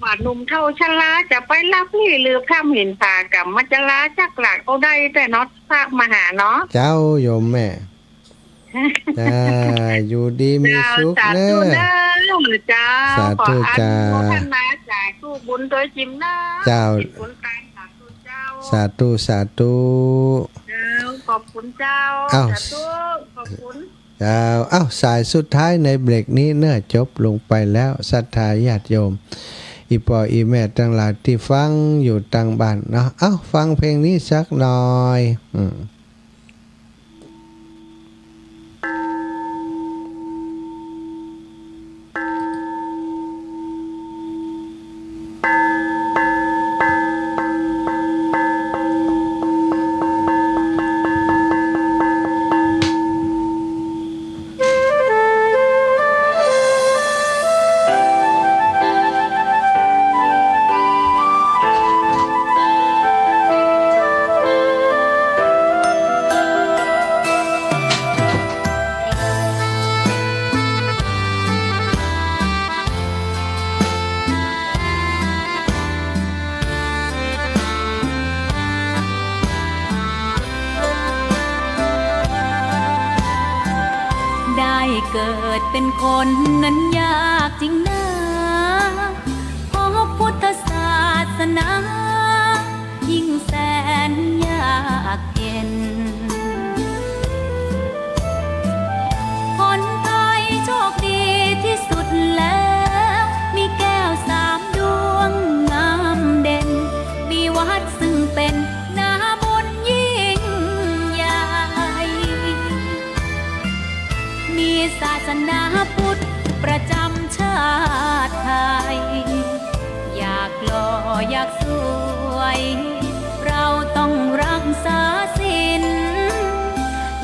ว่าหนุ่มเท่าชราจะไปรับนี่หรือข้ามหินผากรรมมัจจลาจักหลักเอาได้แต่เนาะพระมหาเนาะเจ้าโยมแม่อยู่ดีมีสุขเนอะสาธุจ้าขออนุโมทนาจากผู้บุญโดยจิมนะเจ้าสาธุสาธุขอบคุณเจ้าสาธุขอบคุณเจ้าสายสุดท้ายในเบรกนี้เนื่อจบลงไปแล้วศรัทธาญาติโยมอีปออีแม่ทั้งหลายที่ฟังอยู่ต่างบ้านเนาะฟังเพลงนี้สักหน่อยเกิดเป็นคนนั้นยากจริงนะพอพุทธศาสนายิ่งแสนยากเย็นคนไทยโชคดีที่สุดแล้วมีแก้ว3 ดวงงามเด่นมีวัดซึ่งเป็นนาบุญยิ่งใหญ่มีศาสนาพุทธประจำชาติไทยอยากหล่ออยากสวยเราต้องรักษาศีล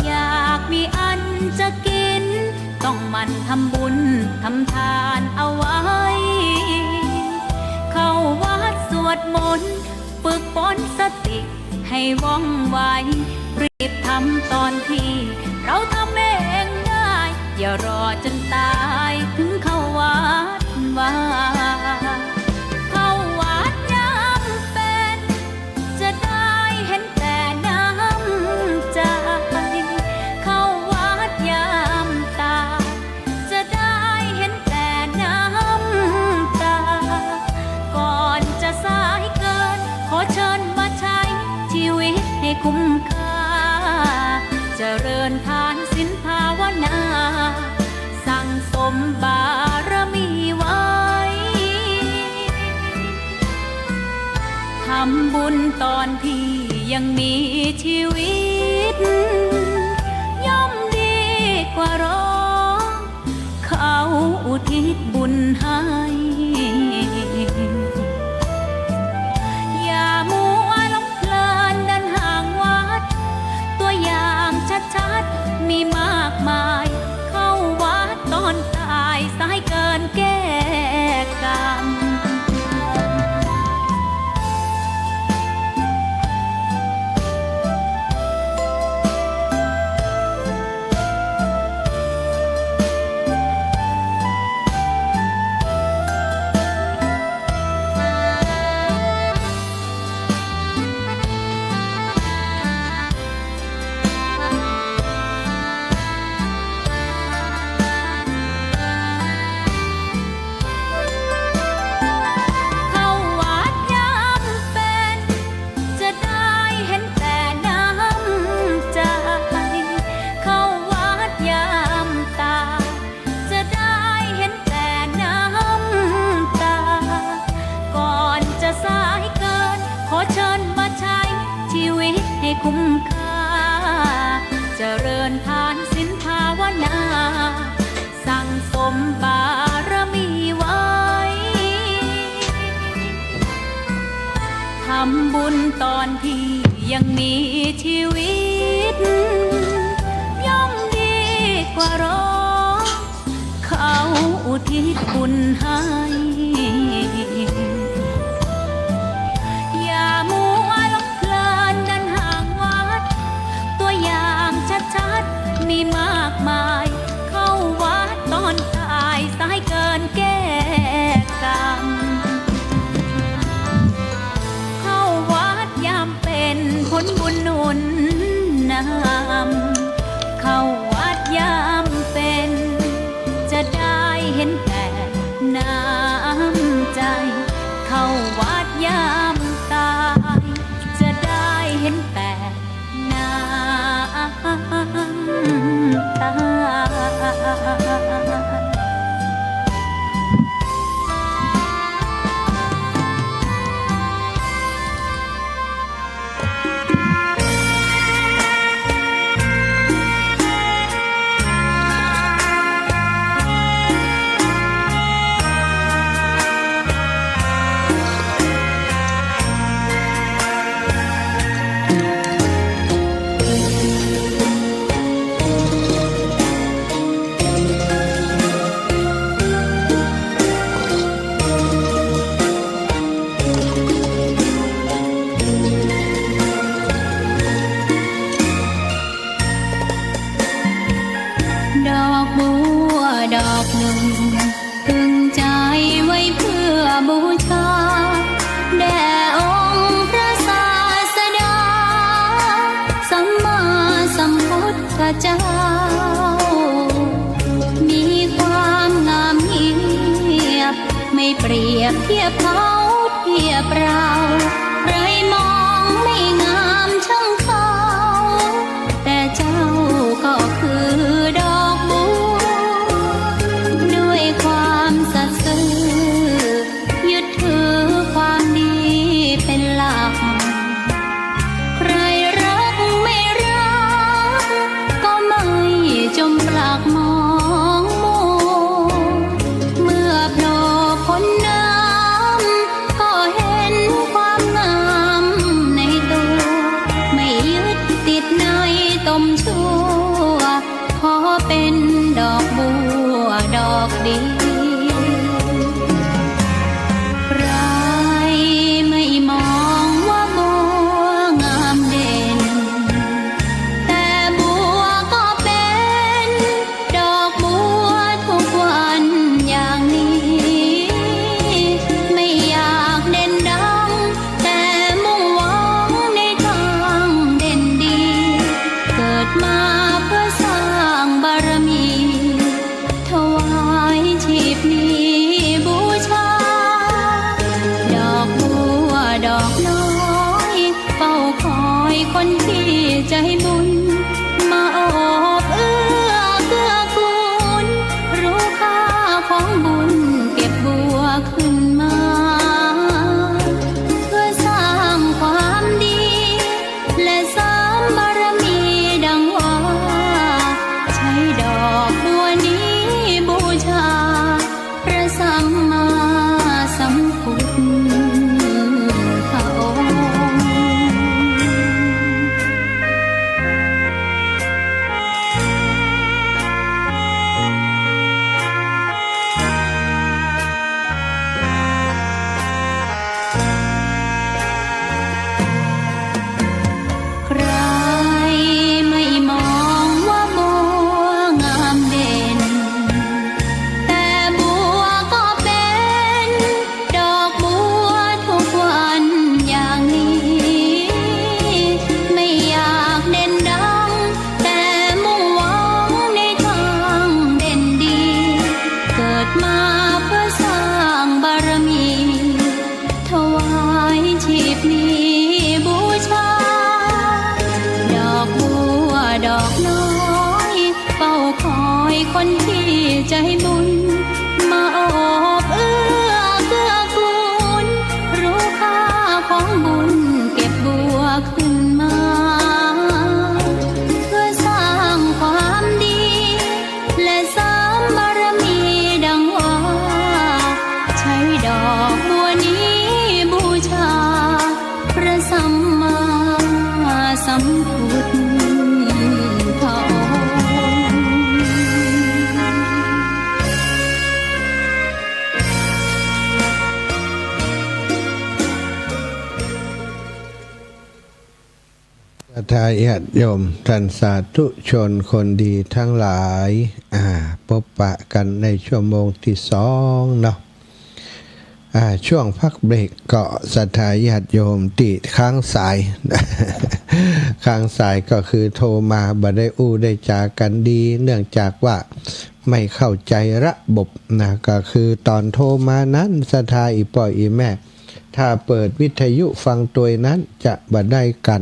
อยากมีอันจะกินต้องหมั่นทำบุญทำทานเอาไว้เข้าวัดสวดมนต์ฝึกฝนสติให้ว่องไวรีบทำตอนที่เราทำเองได้อย่ารอจนตายถึงเข้าวัดว่าเข้าวัดยามเป็นจะได้เห็นแต่น้ำใจเข้าวัดยามตายจะได้เห็นแต่น้ำตาก่อนจะสายเกินขอเชิญมาใช้ชีวิตให้คุ้มค่าเจริญทานศีลภาวนาสั่งสมบารมีไว้ทำบุญตอนที่ยังมีชีวิตย่อมดีกว่ารอเขาอุทิศบุญให้อย่ามัวหลงเพลินเดินห่างวัดตัวอย่างชัดๆมีมากมายเข้าวัดตอนตายสายเกินแก้กรรมคุ้มค่าเจริญทานศีลภาวนาสั่งสมบารมีไว้ ำบุญตอนที่ยังมีชีวิตย่อมดีกว่ารอเขาอุทิศบุญให้อย่ามัวหลงเพลินเดินห่างวัดตัวอย่างชัดๆมีมากมายเข้าวัดตอนตายสายเกินแก้กรรมเข้าวัดยามเป็นผลบุญหนุนนำเข้าวัดยามเป็นจะได้เห็นแต่น้ำใจเข้าวัดยามตายจะได้เห็นแต่น้ำตา เจ้ามีความงามเงียบไม่เปรียบเทียบเขาเทียบเราใครมองไม่งามช่างเขาแต่เจ้าก็คือดอกบัวด้วยความสัตย์ซื่อยึดถือความดีเป็นหลักใครรักไม่รักก็ไม่จมปลักมองมัวเมื่อโผล่พ้นน้ำก็เห็นความงามในตัวไม่ยึดติดในตมชั่วขอเป็นดอกบัวดอกดีใครไม่มองว่าบัวงามเด่นแต่บัวก็เป็นดอกบัวทุกวันอย่างนี้ไม่อยากเด่นดังแต่มุ่งหวังในทางเด่นดีเกิดมาเพื่อสร้างบารมีถวายชีพนี้บูชาดอกบัวดอกน้อยเฝ้าคอยคนที่ใจบุญมาโอบเอื้อเกื้อกูลรู้ค่าของบุญเก็บบัวขึ้นมาเพื่อสร้างความดีและเสริมบารมีดังว่าใช้ดอกบัวนี้บูชาพระสัมมาสัมพุทธองค์ ระสัมมาสัมพุทธองค์ ทายญาติโยมท่านสาธุชนคนดีทั้งหลายพบปะกันในชั่วโมงที่2เนาะช่วงพักเบรกก็ศรัทธาญาติโยมติดค้างสาย ค้างสายก็คือโทรมาบ่ได้ได้จากันดีเนื่องจากว่าไม่เข้าใจระบบนะก็คือตอนโทรมานั้นศรัทธาอีป่อยอีแม่ถ้าเปิดวิทยุฟังตัวนั้นจะบ่ได้กัน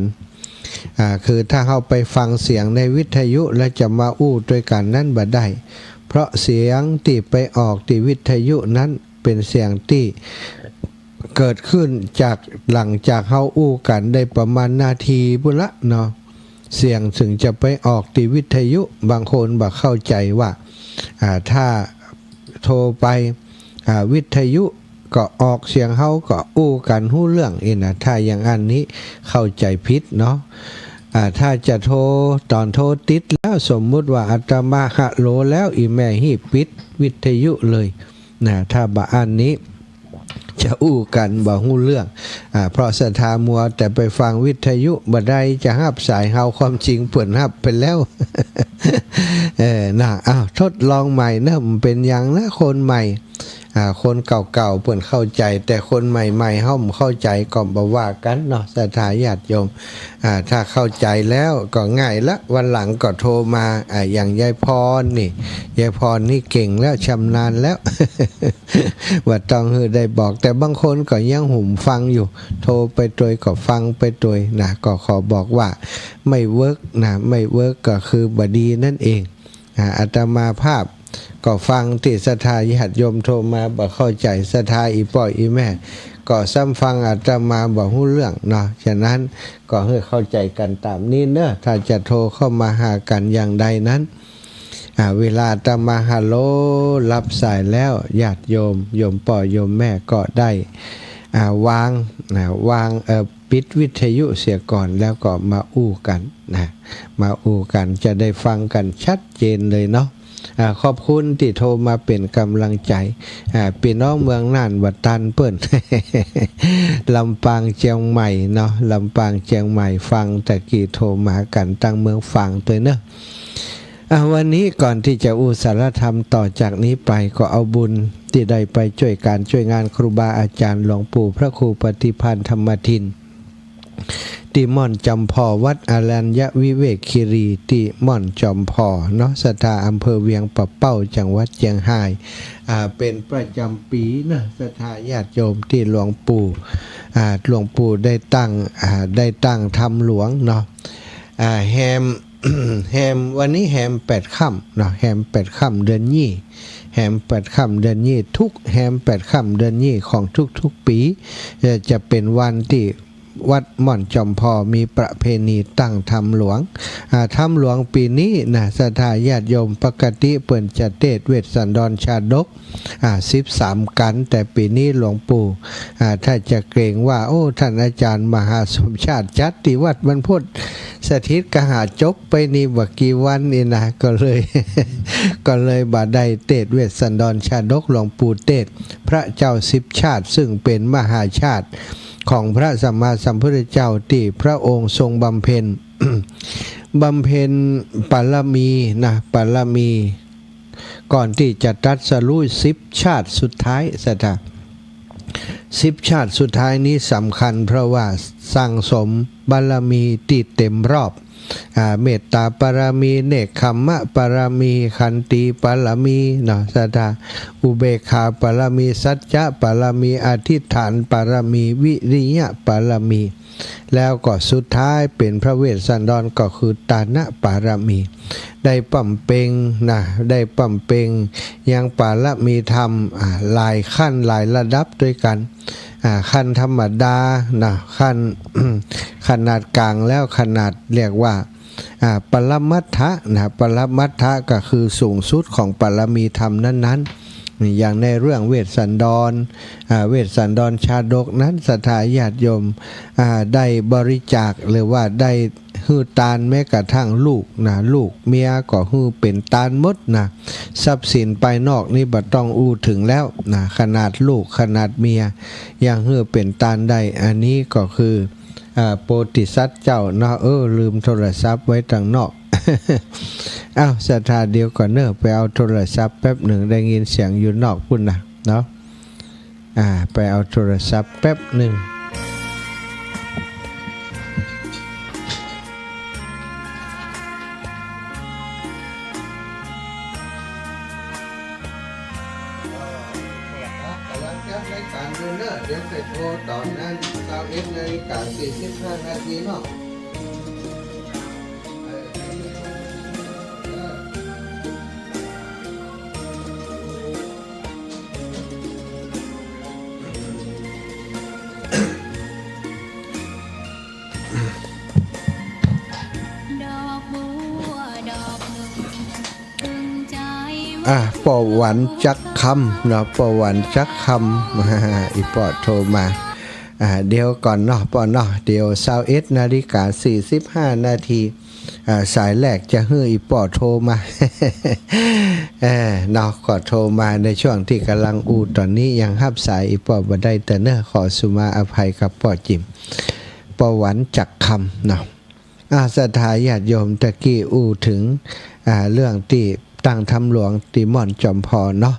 คือถ้าเข้าไปฟังเสียงในวิทยุแล้วจะมาด้วยกันนั้นบ่ได้เพราะเสียงที่ไปออกที่วิทยุนั้นเป็นเสียงที่เกิดขึ้นจากหลังจากเข้ากันได้ประมาณนาทีบุละเนาะเสียงถึงจะไปออกที่วิทยุบางคนบ่เข้าใจว่าถ้าโทรไปวิทยุก็ออกเสียงเฮาก็กันฮู้เรื่องนะถ้าอย่างอันนี้เข้าใจผิดเนาะถ้าจะโทรตอนโทรติดแล้วสมมุติว่าอาตมาฮัลโหลแล้วอีแม่ฮีปิดวิทยุเลยนะถ้าบ่อันนี้จะกันบ่ฮู้เรื่องเพราะศรัทธามัวแต่ไปฟังวิทยุบ่ได้จะรับสายเฮาความจริงเปิ้นรับไปแล้ว น่ะทดลองใหม่เนาะมันเป็นหยังนะคนใหม่คนเก่าๆเปิ้นเข้าใจแต่คนใหม่ๆเฮาบ่เข้าใจก็บ่ว่ากันเนาะศรัทธาญาติโยมถ้าเข้าใจแล้วก็ง่ายละวันหลังก็โทรมาอย่างยายพรนี่ยายพรนี่เก่งแล้วชำนาญแล้ว ว่าต้องได้บอกแต่บางคนก็ยังหุ่มฟังอยู่โทรไปโดยก็ฟังไปโดยนะก็ขอบอกว่าไม่เวิร์กนะไม่เวิร์กก็คือบดีนั่นเองอาตมาภาพก็ฟังที่ศรัทธาญาติโยมโทรมาบ่เข้าใจศรัทธาอีป่อยอีแม่ก็ซ้ำฟังอาตมาบ่ฮู้เรื่องเนาะฉะนั้นก็ให้เข้าใจกันตามนี้เนอะถ้าจะโทรเข้ามาหากันอย่างใดนั้นเวลาอาตมาฮัลโหลรับสายแล้วญาติโยมป่อยโยมแม่ก็ได้วางปิดวิทยุเสียก่อนแล้วก็มากันนะมากันจะได้ฟังกันชัดเจนเลยเนาะขอบคุณที่โทรมาเป็นกำลังใจพี่น้องเมืองน่านวัดตันเปิ้น ลำปางเชียงใหม่เนาะลำปางเชียงใหม่ฟังตะกี้โทรมากันตั้งเมืองฟังตัวเนอะวันนี้ก่อนที่จะสารธรรมต่อจากนี้ไปก็เอาบุญที่ได้ไปช่วยงานครูบาอาจารย์หลวงปู่พระครูปฏิพันธ์ธรรมทินที่ม่อนจอมพอวัดอารัญญวิเวกคีรีที่ม่อนจอมพอเนาะศรัทธาอำเภอเวียงปะเป้าจังหวัดเชียงรายเป็นประจำปีนะศรัทธาญาติโยมที่หลวงปู่ได้ตั้งธรรมหลวงเนาะแฮมวันนี้แฮม8ค่ำเนาะแฮม8ค่ำเดือนยี่แฮม8ค่ำเดือนยี่ทุกแฮม8ค่ำเดือนยี่ของทุกปีจะเป็นวันที่วัดม่อนจอมพอมีประเพณีตั้งธรรมหลวงธรรมหลวงปีนี้นะศรัทธาญาติโยมปกติเปิ่นจะเทศเวสสันดรชาดก13กันแต่ปีนี้หลวงปู่ถ้าจะเกรงว่าท่านอาจารย์มหาสมชาติจัดที่วัดบรรพตสถิตกหาจกไปนี่บ่กี่วันนี่นะก็เลยบ่ได้เทศเวสสันดรชาดกหลวงปู่เทศพระเจ้า10ชาติซึ่งเป็นมหาชาติของพระสัมมาสัมพุทธเจ้าที่พระองค์ทรงบำเพ็ญ บำเพ็ญปารมีนะปารมีก่อนที่จะตรัสรู้10ชาติสุดท้ายสัตว์10ชาติสุดท้ายนี้สำคัญเพราะว่าสั่งสมบารมีที่เต็มรอบเมตตาปารมีเนกขัมมะปารมีขันติปารมีเนาะสัตว์อุเบกขาปารมีสัจจะปารมีอธิษฐานปารมีวิริยะปารมีแล้วก็สุดท้ายเป็นพระเวสสันดรก็คือตานะปารมีได้ปั่มเปงนะได้ปั่มเปงยังปารมีธรรมหลายขั้นหลายระดับด้วยกันขั้นธรรมดานะขั้น ขนาดกลางแล้วขนาดเรียกว่าปรมัตถะนะปรมัตถะก็คือสูงสุดของปรมีธรรมนั้นๆ อย่างในเรื่องเวสสันดรเวสสันดรชาดกนั้นศรัทธาญาติโยมได้บริจาคหรือว่าได้ฮือตานแม้กระทั่งลูกนะลูกเมียก็ฮือเป็นตานหมดนะทรัพย์สินภายนอกนี่บ่ต้องอู้ถึงแล้วนะขนาดลูกขนาดเมียยังฮือเป็นตานได้อันนี้ก็คือโพธิสัตว์เจ้าเนาะลืมโทรศัพท์ไว้ทางนอก อ้าวศรัทธาเดียวก่อนเนอะไปเอาโทรศัพท์แป๊บหนึ่งได้ยินเสียงอยู่นอกพุ่นนะเนาะไปเอาโทรศัพท์แป๊บหนึ่งเดี๋ยวไปโทรตอนนั้น21 นาฬิกา 45 นาทีเนาะปอหวันจักคำเนาะปอหวันจักคำอีปอโทรมาเดี๋ยวก่อนเนาะปอเนาะเดี๋ยว21 นาฬิกา 45 นาทีสายแรกจะฮื้ออีปอโทรมา เนาะก็โทรมาในช่วงที่กำลังอูตอนนี้ยังรับสายอีปอบ่ได้แต่เนอะขอสุมาอภัยกับปอจิมปอหวันจักคำเนาะศรัทธาญาติโยมตะกี้อูถึงเรื่องที่ตั้งธรรมหลวงติม่อนจอมพรเนาะ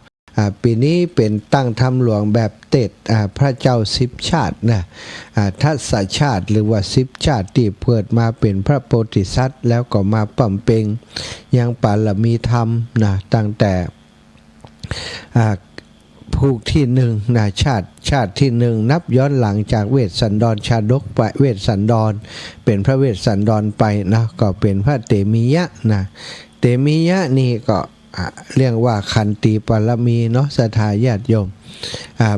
ปีนี้เป็นตั้งธรรมหลวงแบบเต็ดพระเจ้า10 ชาตินะทัศชาติหรือว่า10 ชาติที่เกิดมาเป็นพระโพธิสัตว์แล้วก็มาปั่มเปงยังปารมีธรรมนะตั้งแต่ภูกที่1นะชาติที่1นับย้อนหลังจากเวสสันดรชาดกไปเวสสันดรเป็นพระเวสสันดรไปนะก็เป็นพระเตมียะนะเตมียะนี่ก็เรียกว่าขันติปรมีเนาะศรัทธาญาติโยม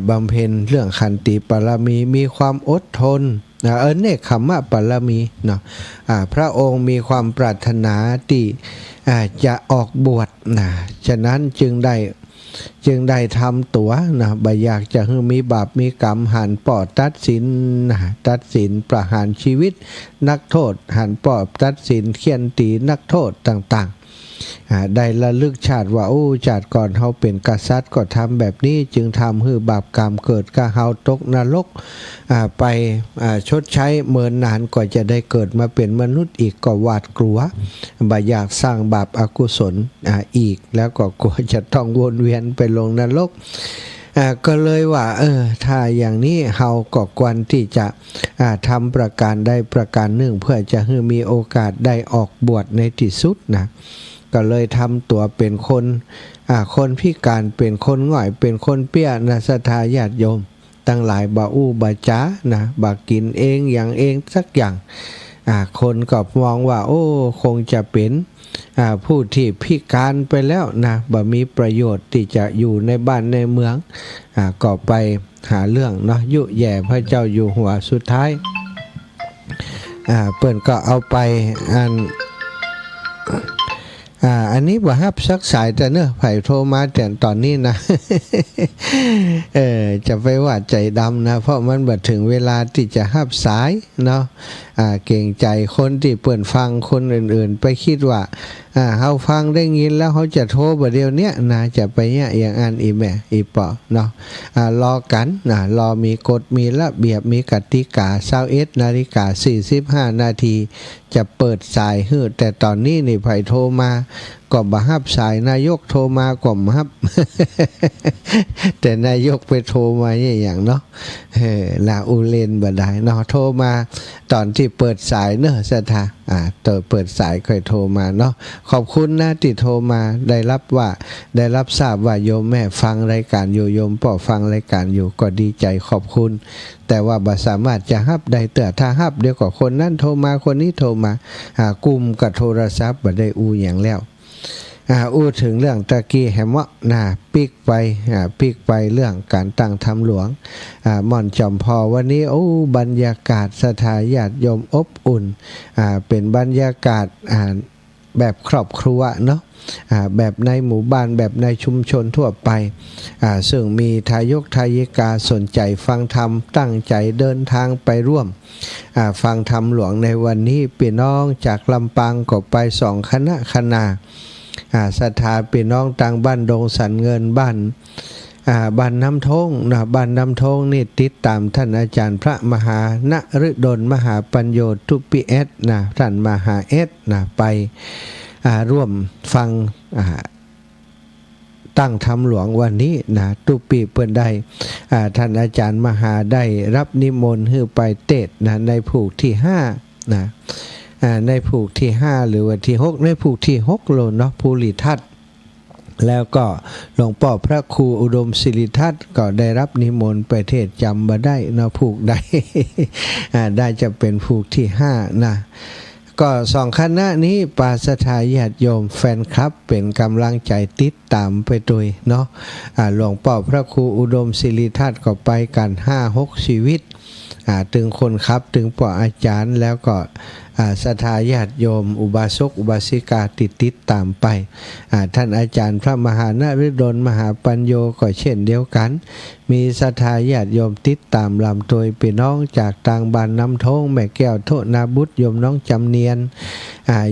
บำเพ็ญเรื่องขันติปรมีมีความอดทนเนกขมะปรมีเนาะพระองค์มีความปรารถนาที่จะออกบวชนะฉะนั้นจึงได้ทำตัวนะบ่อยากจะให้มีบาปมีกรรมหันปอดตัดสินประหารชีวิตนักโทษหันปอดตัดสินเฆียนตีนักโทษต่างๆได้ระลึกชาติว่าชาติก่อนเขาเป็นกษัตริย์ก็ทำแบบนี้จึงทำให้บาปกรรมเกิดก็เฮาตกนรกไปชดใช้เมินนานกว่าจะได้เกิดมาเป็นมนุษย์อีกก็หวาดกลัวบ่อยากสร้างบาปอกุศลอีกแล้วก็กลัวจะต้องวนเวียนไปลงนรกก็เลยว่าถ้าอย่างนี้เฮาก็ควรที่จะทำประการใดประการหนึ่งเพื่อจะให้มีโอกาสได้ออกบวชในที่สุดนะก็เลยทำตัวเป็นคนพิการเป็นคนง่อยเป็นคนเปี้ยนะศรัทธาญาติโยมตั้งหลายบ่อู้บ่จ้านะบ่กินเองอย่างเองสักอย่างคนก็มองว่าคงจะเป็นผู้ที่พิการไปแล้วนะบ่มีประโยชน์ที่จะอยู่ในบ้านในเมืองก็ไปหาเรื่องเนาะยุแย่พระเจ้าอยู่หัวสุดท้ายเปิ้นก็เอาไปอันนี้บ่ฮับสักสายแต่เนอะไผ่โทรมาแต่ตอนนี้นะ จะไปว่าใจดำนะเพราะมันบัดถึงเวลาที่จะฮับสายเนาะเก่งใจคนที่เปิดฟังคนอื่นๆไปคิดว่าเฮาฟังได้ยินแล้วเขาจะโทรบ่เดียวเนี้ยนะจะไปเนี่ยอย่างอันอีแม่อีปอเนาะรอกันนะรอมีกฎมีระเบียบมีกติกา21 นาฬิกา 45 นาทีจะเปิดสายฮือแต่ตอนนี้นี่ไผโทรมาก็บ่ฮับสายนายกโทรมาก็บ่ฮับ แต่นายกไปโทรมาอย่างเนาะลาอูเลนบ่ได้เนาะโทรมาตอนที่เปิดสายเนอะศรัทธาเปิดสายค่อยโทรมาเนาะขอบคุณนะที่โทรมาได้รับทราบว่าโยมแม่ฟังรายการอยู่โยมพ่อฟังรายการอยู่ก็ดีใจขอบคุณแต่ว่าบ่สามารถจะฮับได้ถ้าฮับเดี๋ยวก็คนนั้นโทรมาคนนี้โทรมากลุ่มกับโทรศัพท์บ่ได้อูอย่างแล้วอู้ถึงเรื่องตะกี้แหมะปิกไปเรื่องการตั้งธรรมหลวงม่อนจอมพอวันนี้บรรยากาศศรัทธาญาติโยมอบอุ่นเป็นบรรยากาศ แบบครอบครัวเนาะแบบในหมู่บ้านแบบในชุมชนทั่วไปซึ่งมีทายกทายิกาสนใจฟังธรรมตั้งใจเดินทางไปร่วมฟังธรรมหลวงในวันนี้พี่น้องจากลำปางก็ไป2 คณะศรัทธาพี่น้องต่างบ้านดงสันเงินบ้านน้ำทงนะบ้านน้ำทงนี่ติดตามท่านอาจารย์พระมหานฤดลมหาปัญโยทุปิเอสนะท่านมหาเอสนะไปร่วมฟังตั้งธรรมหลวงวันนี้นะตุปีเปิ้นได้ท่านอาจารย์มหาได้รับนิมนต์ให้ไปเทศนะในผูกที่5นะในผูกที่5หรือว่าที่6ในผูกที่6โลเนาะภูริทัศน์แล้วก็หลวงพ่อพระครูอุดมศิริทัศน์ก็ได้รับนิมนต์ไปเทศจำมาได้นะผูกได้ ได้จะเป็นผูกที่5นะก็2 คณะนี้ปาสถาญาติโยมแฟนคลับเป็นกำลังใจติดตามไปด้วยเนาะหลวงพ่อพระครูอุดมศิริทัศน์ก็ไปกัน 5-6 ชีวิตถึงคนครับถึงป่ออาจารย์แล้วก็ศรัทธาญาติโยมอุบาสกอุบาสิกาติดตามไปท่านอาจารย์พระมหานฤดลมหาปัญโยก็เช่นเดียวกันมีศรัทธาญาติโยมติดตามลำโดยพี่น้องจากต่างบ้านน้ำทงแม่แก้วโทนาบุตรโยมน้องจำเนียน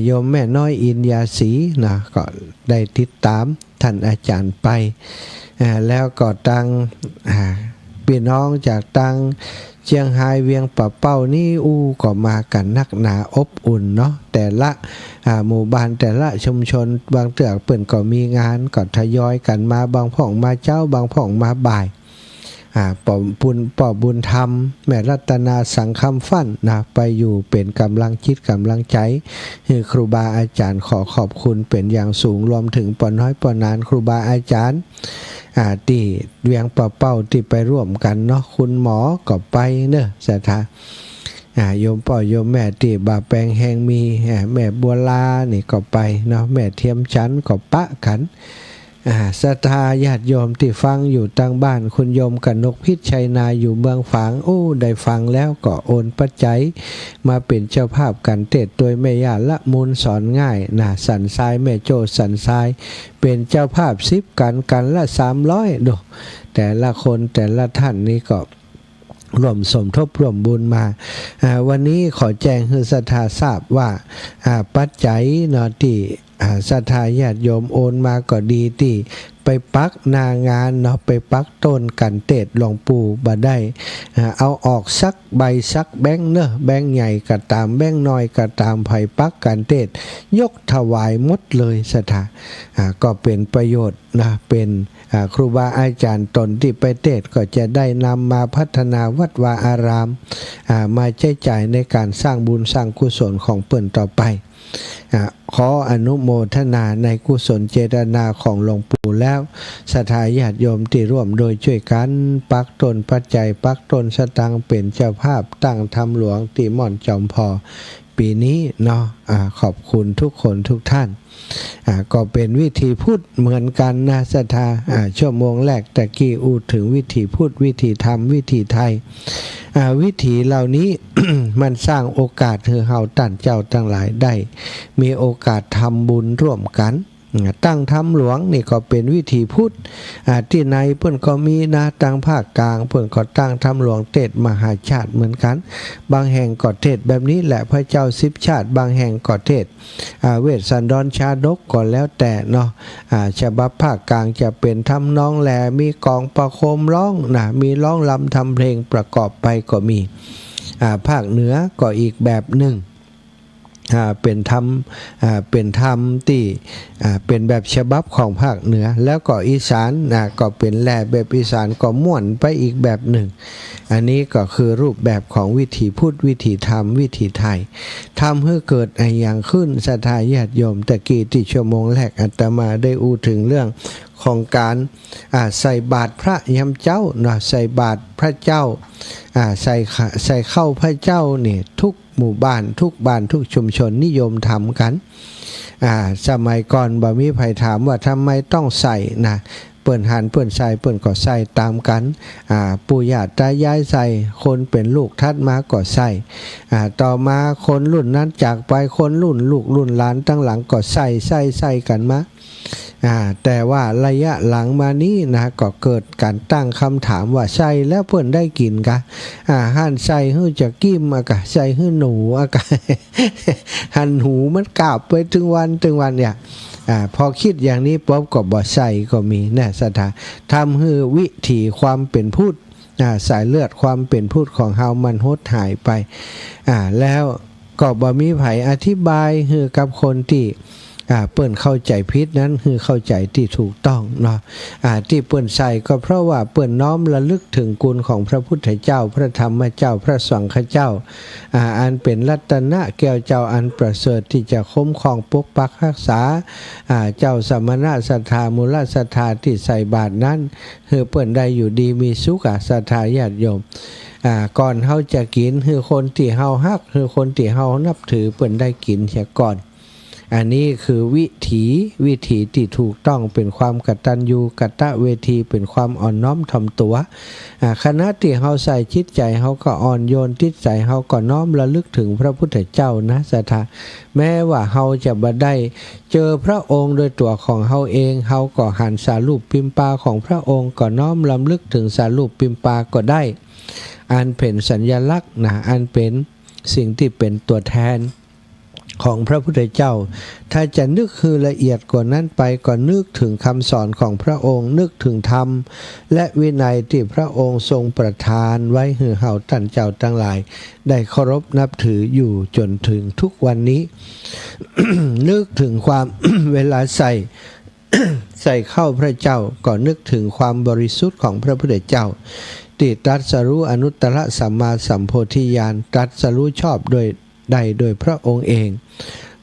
โยมแม่น้อยอินยาศรีนะก็ได้ติดตามท่านอาจารย์ไปแล้วก็ต่างพี่น้องจากต่างเชียงไฮ้เวียงป่าเป้านี่ก็มากันนักหนาอบอุ่นเนาะแต่ละหมู่บ้านแต่ละชุมชนบางเตือกเปิ่นก็มีงานก็ทยอยกันมาบางพ่องมาเจ้าบางพ่องมาบ่ายป่อบุญธรรมแม่รัตนาสังคำฟั่นนะไปอยู่เป็นกำลังคิดกำลังใจคือครูบาอาจารย์ขอขอบคุณเป็นอย่างสูงรวมถึงปอน้อยปอนานครูบาอาจารย์ที่เวียงป่าเป้าที่ไปร่วมกันเนาะคุณหมอก็ไปเนอะสถาโยมพ่อโยมแม่ที่บาแปงแหงมีแม่บัวลานี่ก็ไปเนาะแม่เทียมชั้นก็ปะกันศรัทธาญาติโยมที่ฟังอยู่ต่างบ้านคุณโยมกนกพิษชัยนาอยู่เมืองฝางได้ฟังแล้วก็โอนปัจจัยมาเป็นเจ้าภาพกันเทศโดยแม่ย่าละมูลสอนง่ายสันทรายแม่โจสันทรายเป็นเจ้าภาพ10กันละ300ดูแต่ละคนแต่ละท่านนี่ก็ร่วมสมทบร่วมบุญมาวันนี้ขอแจ้งให้ศรัทธาทราบว่าปัจจัยเนาะที่ศรัทธาญาติโยมโอนมาก็ดีที่ไปปักหน้างานเนาะไปปักต้นกันเทศหลวงปู่บ่ได้เอาออกสักใบสักแบงค์เนอะแบงค์ใหญ่ก็ตามแบงค์น้อยก็ตามไผปักกันเทศยกถวายหมดเลยศรัทธาก็เป็นประโยชน์นะเป็นครูบาอาจารย์ตนที่ไปเทศก็จะได้นำมาพัฒนาวัดวาอารามมาใช้จ่ายในการสร้างบุญสร้างกุศลของเปิ้นต่อไปขออนุโมทนาในกุศลเจตนาของหลวงปู่แล้วศรัทธาญาติโยมที่ร่วมโดยช่วยกันปักตนปัจจัยปักตนสตังเป็นเจ้าภาพตั้งธรรมหลวงที่ม่อนจอมพอปีนี้เนาะขอบคุณทุกคนทุกท่านก็เป็นวิธีพูดเหมือนกันนะศรัทธาชั่วโมงแรกตะกี้อูถึงวิธีพูดวิธีทำวิธีไทยวิธีเหล่านี้ มันสร้างโอกาสให้เฮาท่านเจ้าทั้งหลายได้มีโอกาสทำบุญร่วมกันตั้งธรรมหลวงนี่ก็เป็นวิธีพุทธที่ในเพิ่นก็มีนะทางภาคกลางเพิ่นก็ตั้งธรรมหลวงเทศมหาชาติเหมือนกันบางแห่งก็เทศแบบนี้แหละพระเจ้า10ชาติบางแห่งก็เทศเวสสันดรชาดกก็แล้วแต่เนาะฉบับภาคกลางจะเป็นทำนองแลมีกองประโคมร้องนะมีร้องลำทำเพลงประกอบไปก็มีภาคเหนือก็อีกแบบหนึ่งเป็นธรรมที่เป็นแบบฉบับของภาคเหนือแล้วก็อีสานก็เป็นแลแบบอีสานก็ม่วนไปอีกแบบหนึ่งอันนี้ก็คือรูปแบบของวิถีพูดวิถีธรรมวิถีไทยทำให้เกิดอย่างขึ้นศรัทธาญาติโยมตะกี้ที่ชั่วโมงแรกอาตมาได้อู้ถึงเรื่องของการใส่บาตรพระยำเจ้าเนาะใส่บาตรพระเจ้าใส่เข้าพระเจ้าเนี่ยทุกหมู่บ้านทุกบ้านทุกชุมชนนิยมทำกันสมัยก่อนบ่มีใครถามว่าทำไมต้องใส่นะ เปิ้นหันเปิ้นใส่เปิ้นก็ใส่ตามกันปู่ย่าตายายใส่คนเป็นลูกทัดมาก็ใส่ต่อมาคนรุ่นนั้นจากไปคนรุ่นลูกรุ่นหลานตั้งหลังก็ใส่กันมาแต่ว่าระยะหลังมานี้นะก็เกิดการตั้งคำถามว่าใส่แล้วเพิ่นได้กินกะหั่นใส่ฮื้อจะกิ้มกะใส่ฮื้อหนูกะ หั่นหูมันกาบไปถึงวันเนี่ยพอคิดอย่างนี้ป๊อบก็บ่ใส่ก็มีนะสถาทำให้วิถีความเป็นพุทธสายเลือดความเป็นพุทธของเฮามันหดหายไปแล้วก็บ่มีไผอธิบายให้กับคนที่เปิ้นเข้าใจผิดนั้นคือเข้าใจที่ถูกต้องเนาะที่เปิ้นใส่ก็เพราะว่าเปิ้นน้อมระลึกถึงคุณของพระพุทธเจ้าพระธรรมเจ้าพระสังฆเจ้าอันเป็นรัตนะแก้วเจ้าอันประเสริฐที่จะคุ้มครองปกปักรักษาเจ้าสมณะศรัทธามูลศรัทธาที่ใส่บาตรนั้นคือเปิ้นได้อยู่ดีมีสุขศรัทธาญาติโยมก่อนเฮาจะกินคือคนที่เฮาฮักคือคนที่เฮานับถือเปิ้นได้กินเสียก่อนอันนี้คือวิถีที่ถูกต้องเป็นความกตัญญูกตเวทีเป็นความอ่อนน้อมถ่อมตัวขณะที่เฮาใส่จิตใจเฮาก็อ่อนโยนจิตใจเฮาก็น้อมระลึกถึงพระพุทธเจ้านะศรัทธาแม้ว่าเฮาจะบ่ได้เจอพระองค์โดยตัวของเฮาเองเฮาก็หันสารูปปิมปาของพระองค์ก็น้อมรำลึกถึงสารูปปิมปาก็ได้อันเป็นสัญลักษณ์นะอันเป็นสิ่งที่เป็นตัวแทนของพระพุทธเจ้าถ้าจะนึกคือละเอียดกว่านั้นไปก็นึกถึงคำสอนของพระองค์นึกถึงธรรมและวินัยที่พระองค์ทรงประทานไว้ให้เฮาท่านเจ้าทั้งหลายได้เคารพนับถืออยู่จนถึงทุกวันนี้ นึกถึงความ เวลาใส่เข้าพระเจ้าก็นึกถึงความบริสุทธิ์ของพระพุทธเจ้าที่ตรัสรู้อนุตตรสัมมาสัมโพธิญาณตรัสรู้ชอบโดยพระองค์เอง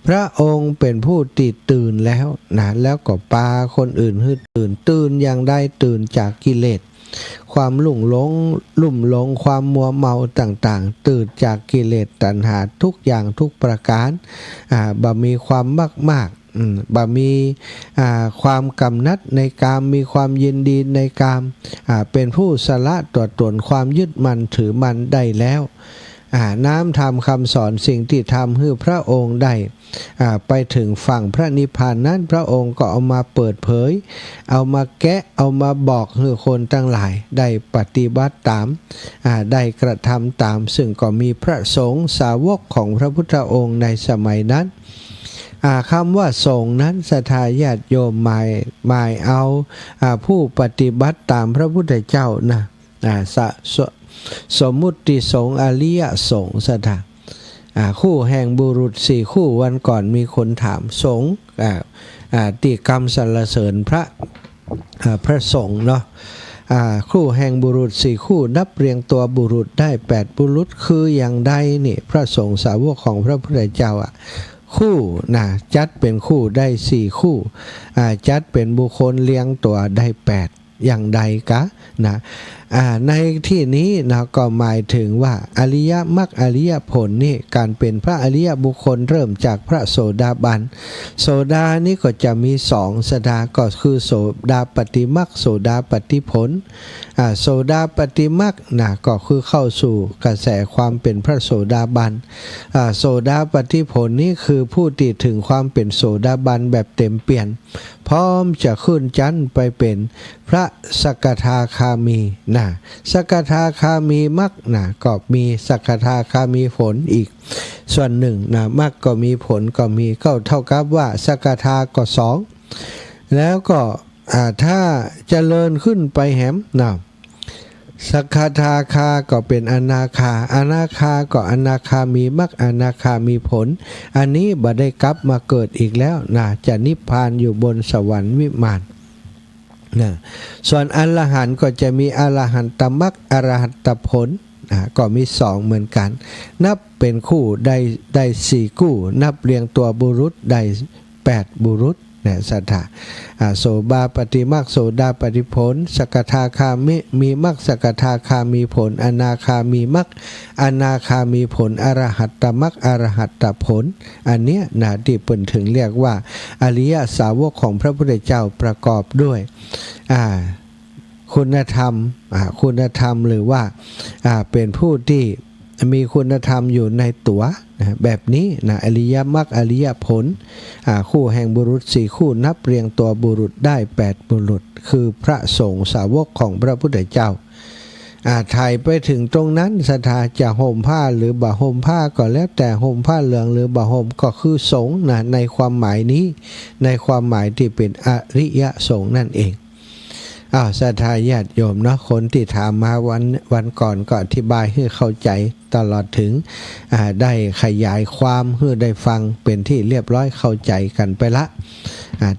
พระองค์เป็นผู้ตื่นแล้วนะแล้วก็ปาคนอื่นให้ตื่นอย่างใดตื่นจากกิเลสความลุ่มหลงความมัวเมาต่างๆตื่นจากกิเลสตัณหาทุกอย่างทุกประการบ่มีความมากบ่มีความกำนัดในกามมีความยินดีในกามเป็นผู้สละตัวตนความยึดมั่นถือมั่นได้แล้วน้ำทำคำสอนสิ่งที่ทำให้พระองค์ได้ไปถึงฝั่งพระนิพพานนั้นพระองค์ก็เอามาเปิดเผยเอามาแกะเอามาบอกให้คนทั้งหลายได้ปฏิบัติตามได้กระทำตามซึ่งก็มีพระสงฆ์สาวกของพระพุทธองค์ในสมัยนั้นคำว่าสงฆ์นั้นศรัทธาญาติโยมหมายเอาผู้ปฏิบัติตามพระพุทธเจ้านะสมมุติสงฆ์อริยสงฆ์ศรัทธาคู่แห่งบุรุษ4คู่วันก่อนมีคนถามสงฆ์ติกรรมสรรเสริญพระสงฆ์เนาะคู่แห่งบุรุษ4คู่นับเรียงตัวบุรุษได้8บุรุษคืออย่างใดนี่พระสงฆ์สาวกของพระพุทธเจ้าคู่นะจัดเป็นคู่ได้4คู่จัดเป็นบุคคลเลี้ยงตัวได้8อย่างใดกะนะในที่นี้นะก็หมายถึงว่าอริยมรรคอริยผลนี่การเป็นพระอริยบุคคลเริ่มจากพระโสดาบันโสดานี่ก็จะมี2สดาก็คือโสดาปฏิมรรคโสดาปฏิผลโสดาปฏิมรรคนะก็คือเข้าสู่กระแสความเป็นพระโสดาบันโสดาปฏิผลนี่คือผู้ที่ถึงความเป็นโสดาบันแบบเต็มเปี่ยมพร้อมจะขึ้นชั้นไปเป็นพระสกทาคามีนะสกทาคามีมรรคนะก็มีสกทาคามีผลอีกส่วนหนึ่งนะมรรคก็มีผลก็มีก็เท่ากับว่าสกทาก็2แล้วก็ถ้าเจริญขึ้นไปแหมนะสกทาคาก็เป็นอนาคาก็อนาคามีมรรคอนาคามีผลอันนี้บ่ได้กลับมาเกิดอีกแล้วนะจะนิพพานอยู่บนสวรรค์วิมานนะส่วนอรหันต์ก็จะมีอรหันตมรรคอรหันตผลก็มี2เหมือนกันนับเป็นคู่ได้4คู่นับเรียงตัวบุรุษได้8บุรุษ นะศรัทธาโสบาปฏิมรรคโสดาปฏิผลสกทาคามิมีมรรคสกทาคามีผลอนาคามีมรรคอนาคามีผลอรหัตตมรรคอรหัตตผลอันเนี้ยนะที่เปิ่นถึงเรียกว่าอริยสาวกของพระพุทธเจ้าประกอบด้วยคุณธรรมหรือว่าเป็นผู้ที่มีคุณธรรมอยู่ในตัวนะแบบนี้นะอริยมรรคอริยผลคู่แห่งบุรุษ4คู่นับเรียงตัวบุรุษได้8บุรุษคือพระสงฆ์สาวกของพระพุทธเจ้าถ่ายไปถึงตรงนั้นศรัทธาจะห่มผ้าหรือบ่ห่มผ้าก็แล้วแต่ห่มผ้าเหลืองหรือบ่ห่มก็คือสงฆ์นะในความหมายนี้ในความหมายที่เป็นอริยสงฆ์นั่นเองศรัทธาญาติโยมเนาะคนที่ถามมาวันก่อนก็อธิบายให้เข้าใจตลอดถึงได้ขยายความให้ได้ฟังเป็นที่เรียบร้อยเข้าใจกันไปละ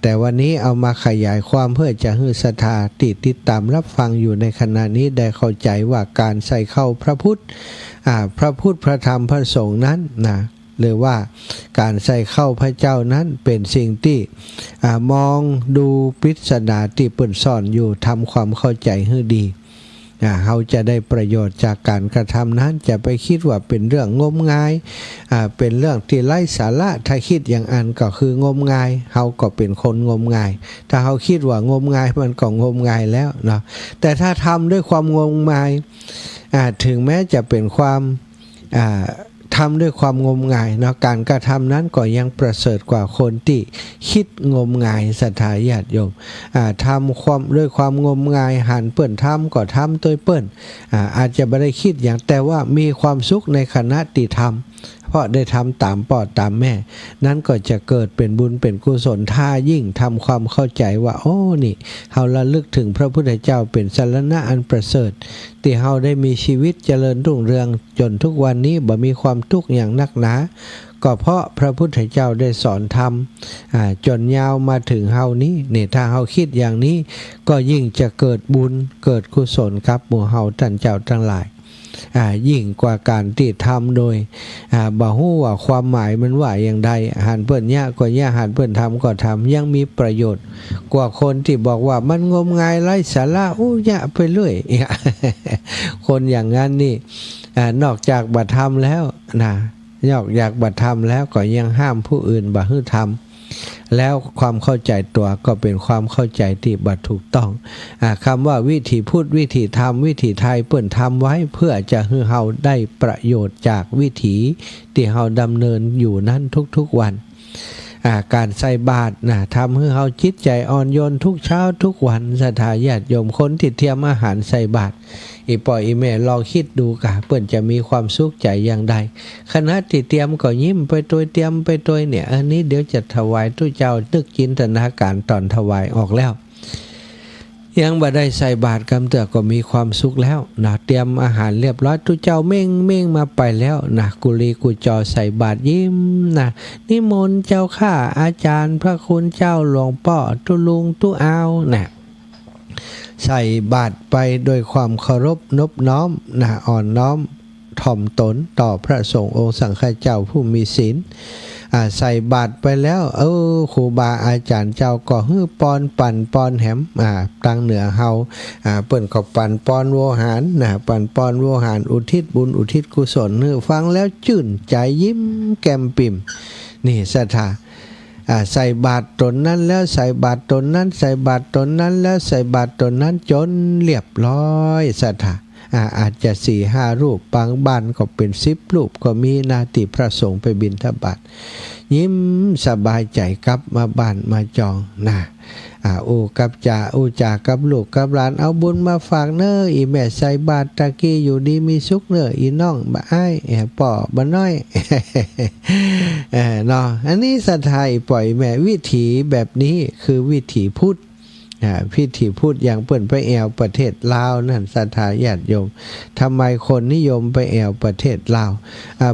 แต่วันนี้เอามาขยายความเพื่อจะให้ศรัทธาติดตามรับฟังอยู่ในขณะนี้ได้เข้าใจว่าการใส่เข้าพระพุทธพระธรรมพระสงฆ์นั้นนะหรือว่าการใส่เข้าพระเจ้านั้นเป็นสิ่งที่มองดูปริศนาที่เปิ่นซ่อนอยู่ทำความเข้าใจให้ดีเขาจะได้ประโยชน์จากการกระทำนั้นจะไปคิดว่าเป็นเรื่องงมงายเป็นเรื่องที่ไร้สาระถ้าคิดอย่างอันก็คืองมงายเขาก็เป็นคนงมงายถ้าเขาคิดว่างมงายมันก็งมงายแล้วเนาะแต่ถ้าทำด้วยความงมงายถึงแม้จะเป็นความทำด้วยความงมงายเนาะการกระทำนั้นก็ยังประเสริฐกว่าคนที่คิดงมงายศรัทธาญาติโยมทำความด้วยความงมงายหันเปิ้นทำก็ทำตัวเปิ้นอาจจะไม่ได้คิดอย่างแต่ว่ามีความสุขในขณะที่ทำเพราะได้ทำตามพ่อตามแม่นั้นก็จะเกิดเป็นบุญเป็นกุศลถ้ายิ่งทำความเข้าใจว่าโอ้นี่เฮาระลึกถึงพระพุทธเจ้าเป็นสรณะอันประเสริฐที่เฮาได้มีชีวิตเจริญรุ่งเรืองจนทุกวันนี้บ่มีความทุกข์อย่างนักหนาก็เพราะพระพุทธเจ้าได้สอนธรรมจนยาวมาถึงเฮานี้นี่ถ้าเฮาคิดอย่างนี้ก็ยิ่งจะเกิดบุญเกิดกุศลครับหมู่เฮาท่านเจ้าทั้งหลายยิ่งกว่าการที่ทำโดยบ่ฮู้ว่าความหมายมันว่าอย่างใดหันเปิ้นยะก็ยะหันเปิ้นทำก็ทำยังมีประโยชน์กว่าคนที่บอกว่ามันงมงายไร้สาระยะไปเรื่อยคนอย่างนั้นนี่นอกจากบัตรธรรมแล้วนะนอกจากบัตรธรรมแล้วก็ยังห้ามผู้อื่นบ่ให้ทำแล้วความเข้าใจตัวก็เป็นความเข้าใจที่บัตรถูกต้องคำว่าวิถีพูดวิถีธรรมวิถีไทยเปิ้นทำไว้เพื่อจะให้เฮาได้ประโยชน์จากวิถีที่เฮาดำเนินอยู่นั้นทุกๆวันการใส่บาตรทำให้เฮาจิตใจอ่อนโยนทุกเช้าทุกวันศรัทธาญาติโยมคนที่เตรียมอาหารใส่บาตรอีปอยอีแม่ลองคิดดูกะเปิ้นจะมีความสุขใจอย่างใดขณะที่เตรียมก็ยิ้มไปตัวเตรียมไปตัวเนี่ยอันนี้เดี๋ยวจะถวายทุเจ้านึกจินตนาการตอนถวายออกแล้วยังบ่ได้ใส่บาตรกำเตือก็มีความสุขแล้วนะเตรียมอาหารเรียบร้อยทุเจ้าเม่งมาไปแล้วนะกุลีกุจอใส่บาตรยิ้มนะนิมนต์เจ้าข้าอาจารย์พระคุณเจ้าหลวงพ่อตุลุงตุอาวนะใส่บาตรไปโดยความเคารพนบน้อมอ่อนน้อมถ่อมตนต่อพระสงฆ์องค์สังฆเจ้าผู้มีศีลใส่บาตรไปแล้วครูบาอาจารย์เจ้าก็ฮื้อปอนปั่นปอนแหมตั้งเหนือเฮาเปิ้นก็ปั่นปอนโวหารปั่นปอนโวหารอุทิศบุญอุทิศกุศลฟังแล้วชื่นใจยิ้มแก้มปิ่มนี่ศรัทธาใส่บาตรตนนั้นแล้วใส่บาตรตนนั้นใส่บาตรตนนั้นแล้วใส่บาตรตนนั้นจนเรียบร้อยศรัทธาอาจจะ 4-5 รูปบางบ้านก็เป็น10 รูปก็มีนาติพระสงฆ์ไปบิณฑบาตยิ้มสบายใจกลับมาบ้านมาจองกับจ่ากับลูกกับหลานเอาบุญมาฝากเน้ออีแม่ใส่บาตรตะกี้อยู่ดีมีสุขเน้ออีน้องบ่อ้ายป่อบ่น้อยเนาะอันนี้ศรัทธาปล่อยแม่วิถีแบบนี้คือวิถีพุทธพิธีพูดอย่างเปิ้นไปแอวประเทศลาวนั่นศรัทธาญาติโยมทำไมคนนิยมไปแอวประเทศลาว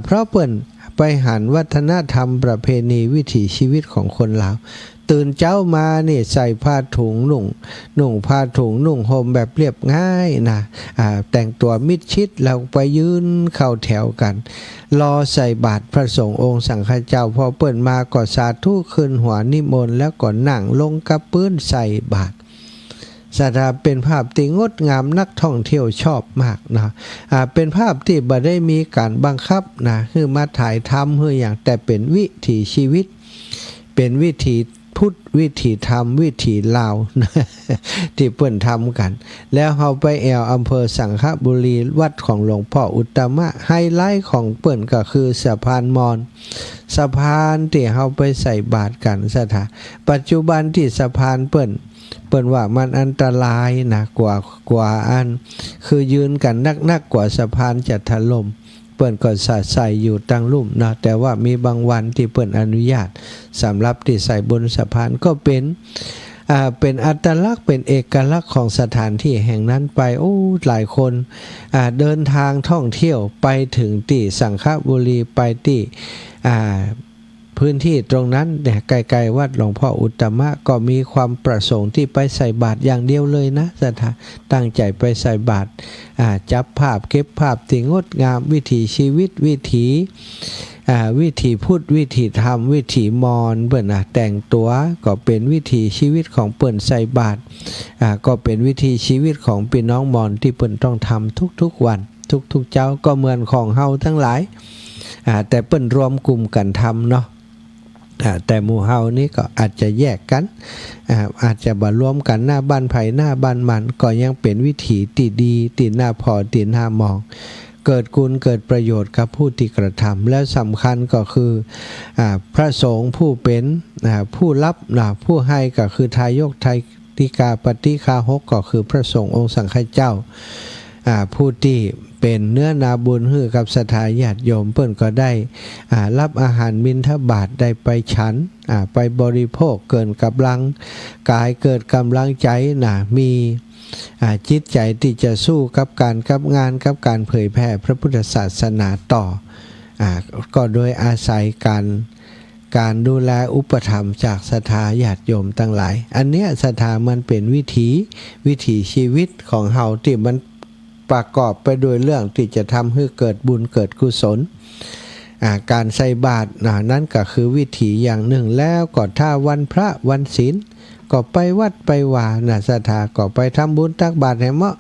เพราะเปิ้นไปหันวัฒนธรรมประเพณีวิถีชีวิตของคนลาว ตื่นเช้ามานี่ใส่ผ้าถุงนุ่งผ้าถุงนุ่งห่มแบบเรียบง่ายนะแต่งตัวมิดชิดแล้วไปยืนเข้าแถวกันรอใส่บาตรพระสงฆ์องค์สังฆเจ้าพอเปิดมาก็สาธุขึ้นหัวนิมนต์แล้วก็นั่งลงกับพื้นใส่บาตรสถาเป็นภาพที่งดงามนักท่องเที่ยวชอบมากนะเป็นภาพที่บ่ได้มีการบังคับนะคือมาถ่ายทำคืออย่างแต่เป็นวิถีชีวิตเป็นวิถีพุทธวิถีธรรมวิถีลาวนะที่เปิ้นทำกันแล้วเฮาไปแอวอำเภอสังขบุรีวัดของหลวงพ่ออุตตมะไฮไลท์ของเปิ้นก็คือสะพานมอญสะพานที่เฮาไปใส่บาตรกันสถาปัจจุบันที่สะพานเปิ้นว่ามันอันตรายนะกว่าอันคือยืนกันนักกว่าสะพานจะถล่มเปิ้นก็ใส่อยู่ตั้งลุ่มนะแต่ว่ามีบางวันที่เปิ้นอนุญาตสำหรับที่ใส่บนสะพานก็เป็นอัตลักษณ์เป็นเอกลักษณ์ของสถานที่แห่งนั้นไปหลายคนเดินทางท่องเที่ยวไปถึงที่สังขบุรีไปที่พื้นที่ตรงนั้นเนี่ยไกลๆวัดหลวงพ่ออุตตมะก็มีความประสงค์ที่ไปใส่บาตรอย่างเดียวเลยนะสถานตั้งใจไปใส่บาตรจับภาพเก็บภาพที่งดงามวิถีชีวิตวิถีพุทธวิถีธรรมวิถีมอญเปิ้นแต่งตัวก็เป็นวิถีชีวิตของเปิ้นใส่บาตรก็เป็นวิถีชีวิตของพี่น้องมอญที่เปิ้นต้องทำทุกๆวันทุกๆเจ้าก็เหมือนของเฮาทั้งหลายแต่เปิ้นรวมกลุ่มกันทำเนาะแต่หมู่เฮานี่ก็อาจจะแยกกันอาจจะบ่รวมกันหน้าบ้านไผ่หน้าบ้านมันก็ยังเป็นวิถีที่ดีที่น่าพอที่น่ามองเกิดคุณเกิดประโยชน์กับผู้ที่กระทำและสำคัญก็คือพระสงฆ์ผู้เป็นผู้รับผู้ให้ก็คือทายกไทยติกาปฏิฆาหกก็คือพระสงฆ์องค์สังฆเจ้าผู้ที่เป็นเนื้อนาบุญให้กับศรัทธาญาติโยมเปิ้นก็ได้รับอาหารบิณฑบาตได้ไปฉันไปบริโภคเกินกำลังกายเกิดกำลังใจมีจิตใจที่จะสู้กับงานกับการเผยแผ่พระพุทธศาสนาต่อก็โดยอาศัยการดูแลอุปถัมภ์จากศรัทธาญาติโยมทั้งหลายอันเนี้ยศรัทธามันเป็นวิถีชีวิตของเฮาที่มันประกอบไปด้วยเรื่องที่จะทำให้เกิดบุญเกิดกุศลการใส่บาตรนั้นก็คือวิถีอย่างหนึ่งแล้วก็ถ้าวันพระวันศีลก็ไปวัดไปวาศรัทธาก็ไปทำบุญตักบาตรให้เหมาะ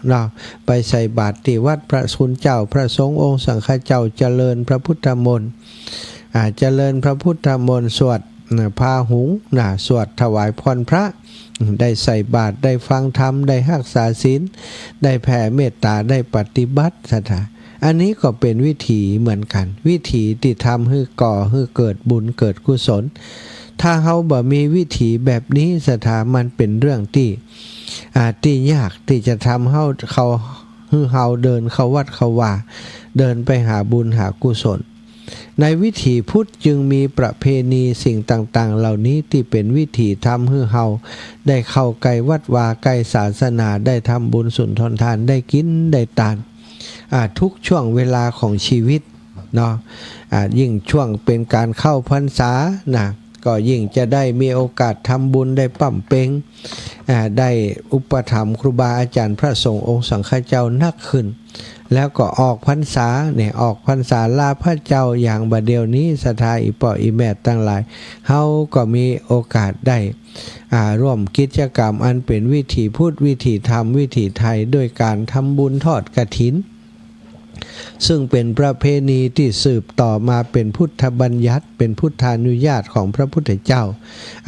ไปใส่บาตรที่วัดพระคุณเจ้าพระสงฆ์องค์สังฆเจ้าเจริญพระพุทธมนต์เจริญพระพุทธมนต์สวดพาหุงสวดถวายพรพระได้ใส่บาตรได้ฟังธรรมได้รักษาศีลได้แผ่เมตตาได้ปฏิบัติศรัทธาอันนี้ก็เป็นวิถีเหมือนกันวิถีที่ทำให้ก่อให้เกิดบุญเกิดกุศลถ้าเฮาบ่มีวิถีแบบนี้ศรัทธามันเป็นเรื่องที่ยากที่จะทำให้เฮาเดินเข้าวัดเข้าว่าเดินไปหาบุญหากุศลในวิถีพุทธจึงมีประเพณีสิ่งต่างๆเหล่านี้ที่เป็นวิถีทำให้เฮาได้เข้าใกล้วัดวาใกล้ศาสนาได้ทำบุญสุนทรทานได้กินได้ทานทุกช่วงเวลาของชีวิตเนาะยิ่งช่วงเป็นการเข้าพรรษาก็ยิ่งจะได้มีโอกาสทำบุญได้ปั่มเพ็งได้อุปถัมภ์ครูบาอาจารย์พระสงฆ์องค์สังฆเจ้านักขึ้นแล้วก็ออกพรรษาออกพรรษาลาพระเจ้าอย่างบัดเดียวนี้ศรัทธาอีป่ออีแม่ตั้งหลายเฮาก็มีโอกาสได้ร่วมกิจกรรมอันเป็นวิถีพุทธวิถีธรรมวิถีไทยด้วยการทำบุญทอดกฐินซึ่งเป็นประเพณีที่สืบต่อมาเป็นพุทธบัญญัติเป็นพุทธานุญาตของพระพุทธเจ้า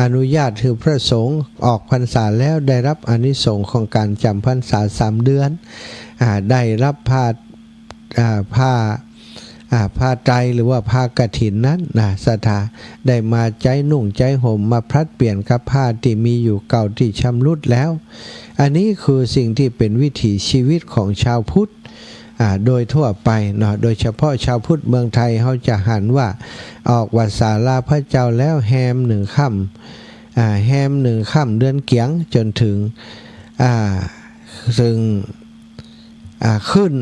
อนุญาตคือพระสงฆ์ออกพรรษาแล้วได้รับอานิสงส์ของการจำพรรษา3 เดือนได้รับผ้าไตรหรือว่าผ้ากฐินนั้นศรัทธาได้มาใจนุ่งใจห่มมาพลัดเปลี่ยนกับผ้าที่มีอยู่เก่าที่ชำรุดแล้วอันนี้คือสิ่งที่เป็นวิถีชีวิตของชาวพุทธโดยทั่วไปโดยเฉพาะชาวพุทธเมืองไทยเขาจะหันว่าออกวัดศาลาพระเจ้าแล้วแฮม1 ค่ำแฮม1 ค่ำเดือนเกียงจนถึงขึ้น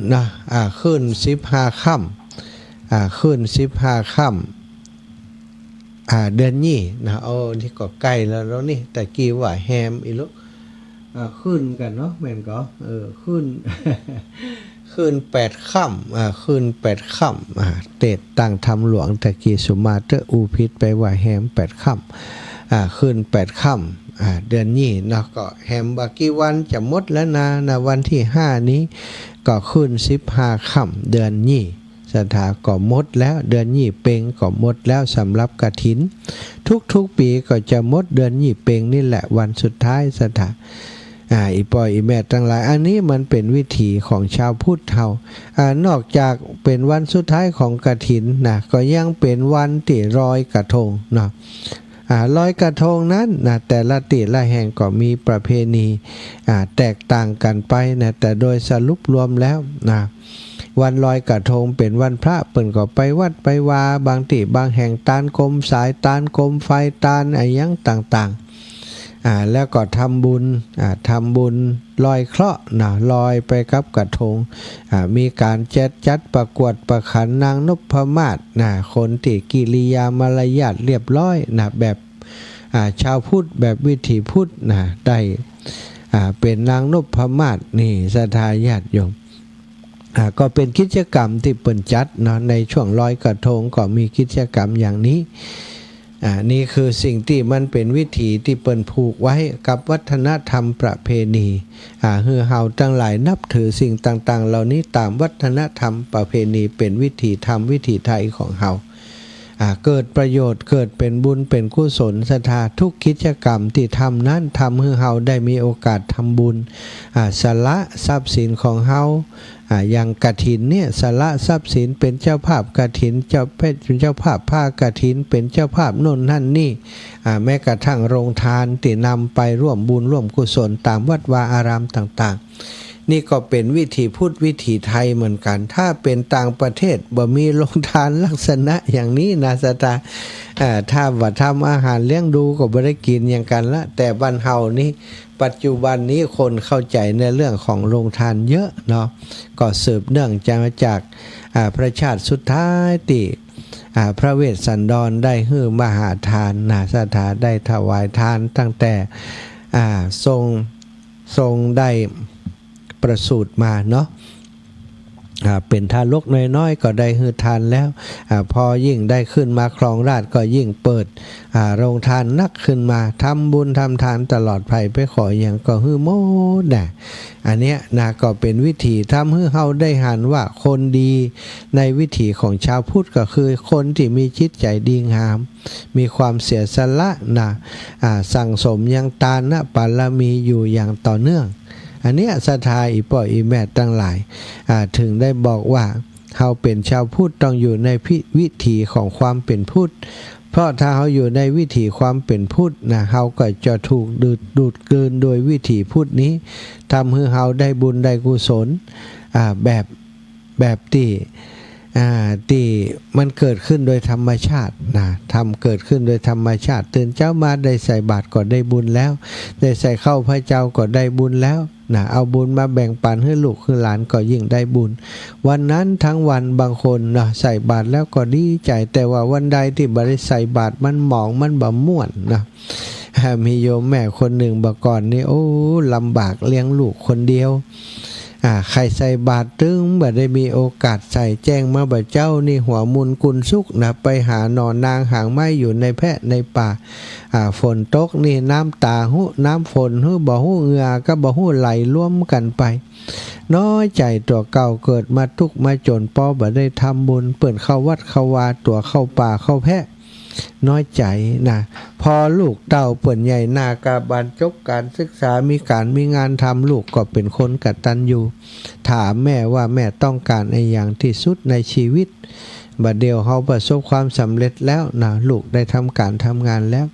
ขึ้น15 ค่ำขึ้น15 ค่ เดือนนี้นะนี่ก็ใกล้แล้วนี่แต่กี้ว่าแฮมอีลูกขึ้นกันเนาะแม่นก็ขึ้น ขึ้น8 ค่ำขึ้น8 ค่ำเตดตั้งทำหลวงตะกี้สุมาเตอร์อูพิษไปว่าแฮม8 ค่ำขึ้น8 ค่ำเดือนนี้เนาะก็แฮมบากี่วันจะหมดแล้วนะวันที่5นี้ก็ขึ้น15 ค่ำเดือนนี้สถาก็หมดแล้วเดือนยี่เปงก็หมดแล้วสำหรับกฐินทุกปีก็จะหมดเดือนยี่เปงนี่แหละวันสุดท้ายสถาอีปอยอีแม่ทั้งหลายอันนี้มันเป็นวิถีของชาวพุทธเฮานอกจากเป็นวันสุดท้ายของกฐินนะก็ยังเป็นวันที่ลอยกระทงเนาะลอยกระทงนั้นนะแต่ละติละแห่งก็มีประเพณีแตกต่างกันไปนะแต่โดยสรุปรวมแล้วนะวันลอยกระทงเป็นวันพระเปิ่นก็ไปวัดไปวาบางที่บางแห่งตานกรมสายตานกรมไฟตานอะไรยังต่างๆแล้วก็ทำบุญลอยเคราะห์นะลอยไปกับกระทงมีการจัดประกวดประขันนางนพมาศนะคนที่กิริยามารยาทเรียบร้อยนะแบบชาวพุทธแบบวิถีพุทธนะได้เป็นนางนพมาศนี่ศรัทธาญาติโยมก็เป็นกิจกรรมที่เปิ่นจัดเนาะในช่วงลอยกระทงก็มีกิจกรรมอย่างนี้นี่คือสิ่งที่มันเป็นวิถีที่เปิ่นผูกไว้กับวัฒนธรรมประเพณีเฮาทั้งหลายนับถือสิ่งต่างๆเหล่านี้ตามวัฒนธรรมประเพณีเป็นวิถีธรรมวิถีไทยของเฮาเกิดประโยชน์เกิดเป็นบุญเป็นกุศลศรัทธาทุกกิจกรรมที่ทำนั้นทำให้เฮาได้มีโอกาสทำบุญสละทรัพย์สินของเฮาอย่างกฐินเนี่ยสละทรัพย์สินเป็นเจ้าภาพกฐินเป็นเจ้าภาพผ้ากฐินเป็นเจ้าภาพโน่นนั่นนี่แม้กระทั่งโรงทานที่นำไปร่วมบุญร่วมกุศลตามวัดวาอารามต่างๆนี่ก็เป็นวิถีพุทธวิถีไทยเหมือนกันถ้าเป็นต่างประเทศบ่มีโรงทานลักษณะอย่างนี้นะสตาถ้าว่าทำอาหารเลี้ยงดูก็บ่ได้กินอย่างกันละแต่บ้านเฮานี่ปัจจุบันนี้คนเข้าใจในเรื่องของโรงทานเยอะเนาะก็สืบเนื่องจากพระชาติสุดท้ายที่พระเวสสันดรได้ฮื้อมหาทานสถาได้ถวายทานตั้งแต่ทรงได้ประสูติมาเนาะเป็นทารกน้อยๆก็ได้ฮื้อทานแล้วพอยิ่งได้ขึ้นมาครองราชย์ก็ยิ่งเปิดโรงทานนักขึ้นมาทำบุญทำทานตลอดไปขออย่างก็ฮื้อโมดนะอันเนี้ยนะก็เป็นวิธีทำให้เฮาได้หันว่าคนดีในวิถีของชาวพุทธก็คือคนที่มีจิตใจดีงามมีความเสียสละนะสั่งสมยังทานบารมีอยู่อย่างต่อเนื่องอันเนี้ยศรัทธาอีป่ออีแม่ตั้งหลายถึงได้บอกว่าเฮาเป็นชาวพุทธต้องอยู่ในวิถีของความเป็นพุทธเพราะถ้าเฮาอยู่ในวิถีความเป็นพุทธนะเฮาก็จะถูกดูดกลืนโดยวิถีพุทธนี้ทำให้เฮาได้บุญได้กุศลแบบที่มันเกิดขึ้นโดยธรรมชาตินะเกิดขึ้นโดยธรรมชาติตื่นเช้ามาได้ใส่บาตรก็ได้บุญแล้วได้ใส่ข้าวพระเจ้าก็ได้บุญแล้วนะเอาบุญมาแบ่งปันให้ลูกให้หลานก็ยิ่งได้บุญวันนั้นทั้งวันบางคนนะใส่บาตรแล้วก็ดีใจแต่ว่าวันใดที่บ่ได้ใส่บาตรมันหมองมันบ่ม่วนนะมีโยมแม่คนหนึ่งบ่ก่อนนี่โอ้ลำบากเลี้ยงลูกคนเดียวใครใส่บาตรตึงบ่ได้มีโอกาสใส่แจ้งมาบ่เจ้านี่หัวมุนกุนสุกนะไปหาหนอนนางหางไม้อยู่ในแพะในป่าฝนตกนี่น้ำตาหูน้ำฝนหูบ่หูเหงื่อก็บ่หูไหลร่วมกันไปน้อยใจตัวเก่าเกิดมาทุกข์มาจนพอบ่ได้ทำบุญเปิ่นเข้าวัดเข้าวาตัวเข้าป่าเข้าแพะน้อยใจนะพอลูกเต่าเปิ่นใหญ่หน้ากาบานจบการศึกษามีงานทำลูกก็เป็นคนกตัญญูถามแม่ว่าแม่ต้องการอะไรอย่างที่สุดในชีวิตบัดเดียวเขาประสบความสำเร็จแล้วนะลูกได้ทำการทำงานแล้ว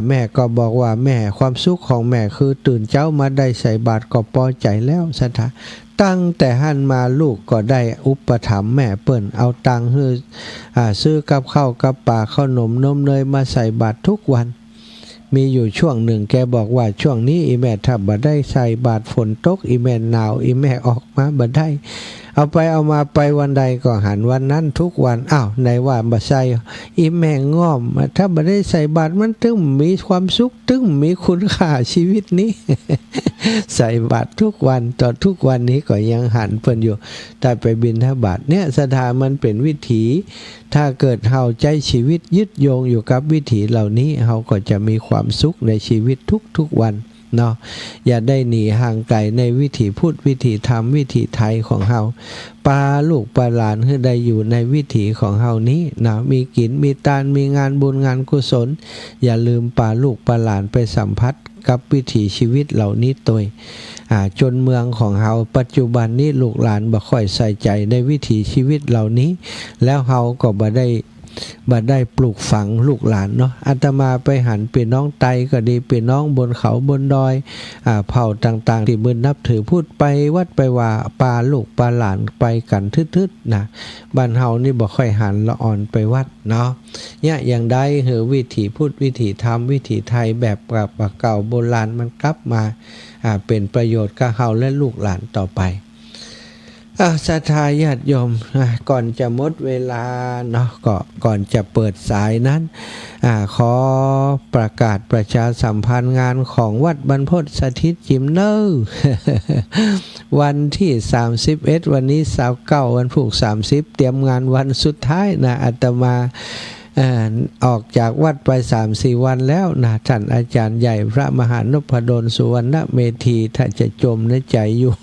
แม่ก็บอกว่าแม่ความสุขของแม่คือตื่นเช้ามาได้ใส่บาตรก็พอใจแล้วศรัทธาตั้งแต่หันมาลูกก็ได้อุปถัมภ์แม่เปิ้นเอาตังค์ซื้อกับข้าวกับปลาขนมนมเนยมาใส่บาตรทุกวันมีอยู่ช่วงหนึ่งแกบอกว่าช่วงนี้อีแม่ถ้าบ่ได้ใส่บาตรฝนตกอีแม่หนาวอีแม่ออกมาบ่ได้ เอาไปเอามาไปวันใดก็หันวันนั้นทุกวันอ้าวในว่าบ่ใส่อีแม่งง่อมถ้าบ่ได้ใส่บาตรมันถึงมีความสุขถึงมีคุณค่าชีวิตนี้ ใส่บาตรทุกวันต่อทุกวันนี้ก็ยังหันเพิ่นอยู่แต่ไปบิณฑบาตเนี่ยศรัทธามันเป็นวิถีถ้าเกิดเฮาใจชีวิตยึดโยงอยู่กับวิถีเหล่านี้เฮาก็จะมีความสุขในชีวิตทุกวันเนาะอย่าได้หนีห่างไกลในวิถีพุทธวิถีธรรมวิถีไทยของเฮาปาลูกปาหลานให้ได้อยู่ในวิถีของเฮานี้นะมีกินมีตานมีงานบุญงานกุศลอย่าลืมปาลูกปาหลานไปสัมผัสกับวิถีชีวิตเหล่านี้ตัวจนเมืองของเฮาปัจจุบันนี้ลูกหลานบ่ค่อยใส่ใจในวิถีชีวิตเหล่านี้แล้วเฮาก็บ่ได้ปลูกฝังลูกหลานเนาะอาตมาไปหันเป็นน้องไตก็ดีเป็นน้องบนเขาบนดอยเผ่าต่างๆที่มึนนับถือพูดไปวัดไปว่าปาลูกปาหลานไปกันทึดๆนะบ้านเฮานี่บ่ค่อยหันละอ่อนไปวัดเนาะเนี่ยอย่างใดเหอวิถีพุทธวิถีธรรมวิถีไทยแบบเก่าโบราณมันกลับมาเป็นประโยชน์กับเฮาและลูกหลานต่อไปศรัทธาญาติโยมก่อนจะหมดเวลาเนาะก่อนจะเปิดสายนั้นขอประกาศประชาสัมพันธ์งานของวัดบรรพตสถิตจิมเนอร์ วันที่31วันนี้29วันพุธ30เตรียมงานวันสุดท้ายนะอาตมาออกจากวัดไป 3-4 วันแล้วนะท่านอาจารย์ใหญ่พระมหานพดลสุวรรณเมธีถ้าจะจมในใจอยู่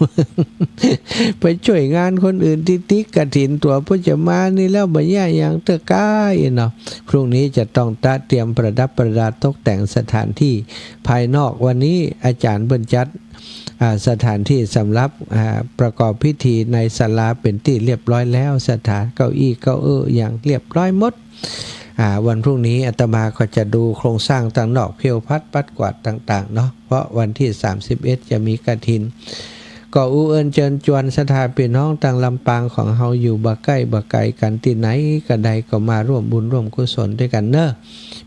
ไปช่วยงานคนอื่นที่ติ๊กกฐินตัวพุทธมานี่แล้วบ่แย่อย่างเตะก้ายเนาะพรุ่งนี้จะต้องเตรียมประดับประดาตกแต่งสถานที่ภายนอกวันนี้อาจารย์เบิ่นจัดสถานที่สำหรับประกอบพิธีในศาลาเป็นที่เรียบร้อยแล้วสถานเก้าอี้เก้าอย่างเรียบร้อยหมดวันพรุ่งนี้อาตมาก็จะดูโครงสร้างต่างนอกเพียวพัดปัดกวาดต่างๆเนาะเพราะวันที่31จะมีกฐินก็อูเอิญเจิญจวนสถานพี่น้องต่างลำปางของเฮาอยู่บ่ใกล้บ่ไกลกันที่ไหนก็ใดก็มาร่วมบุญร่วมกุศลด้วยกันเนอะ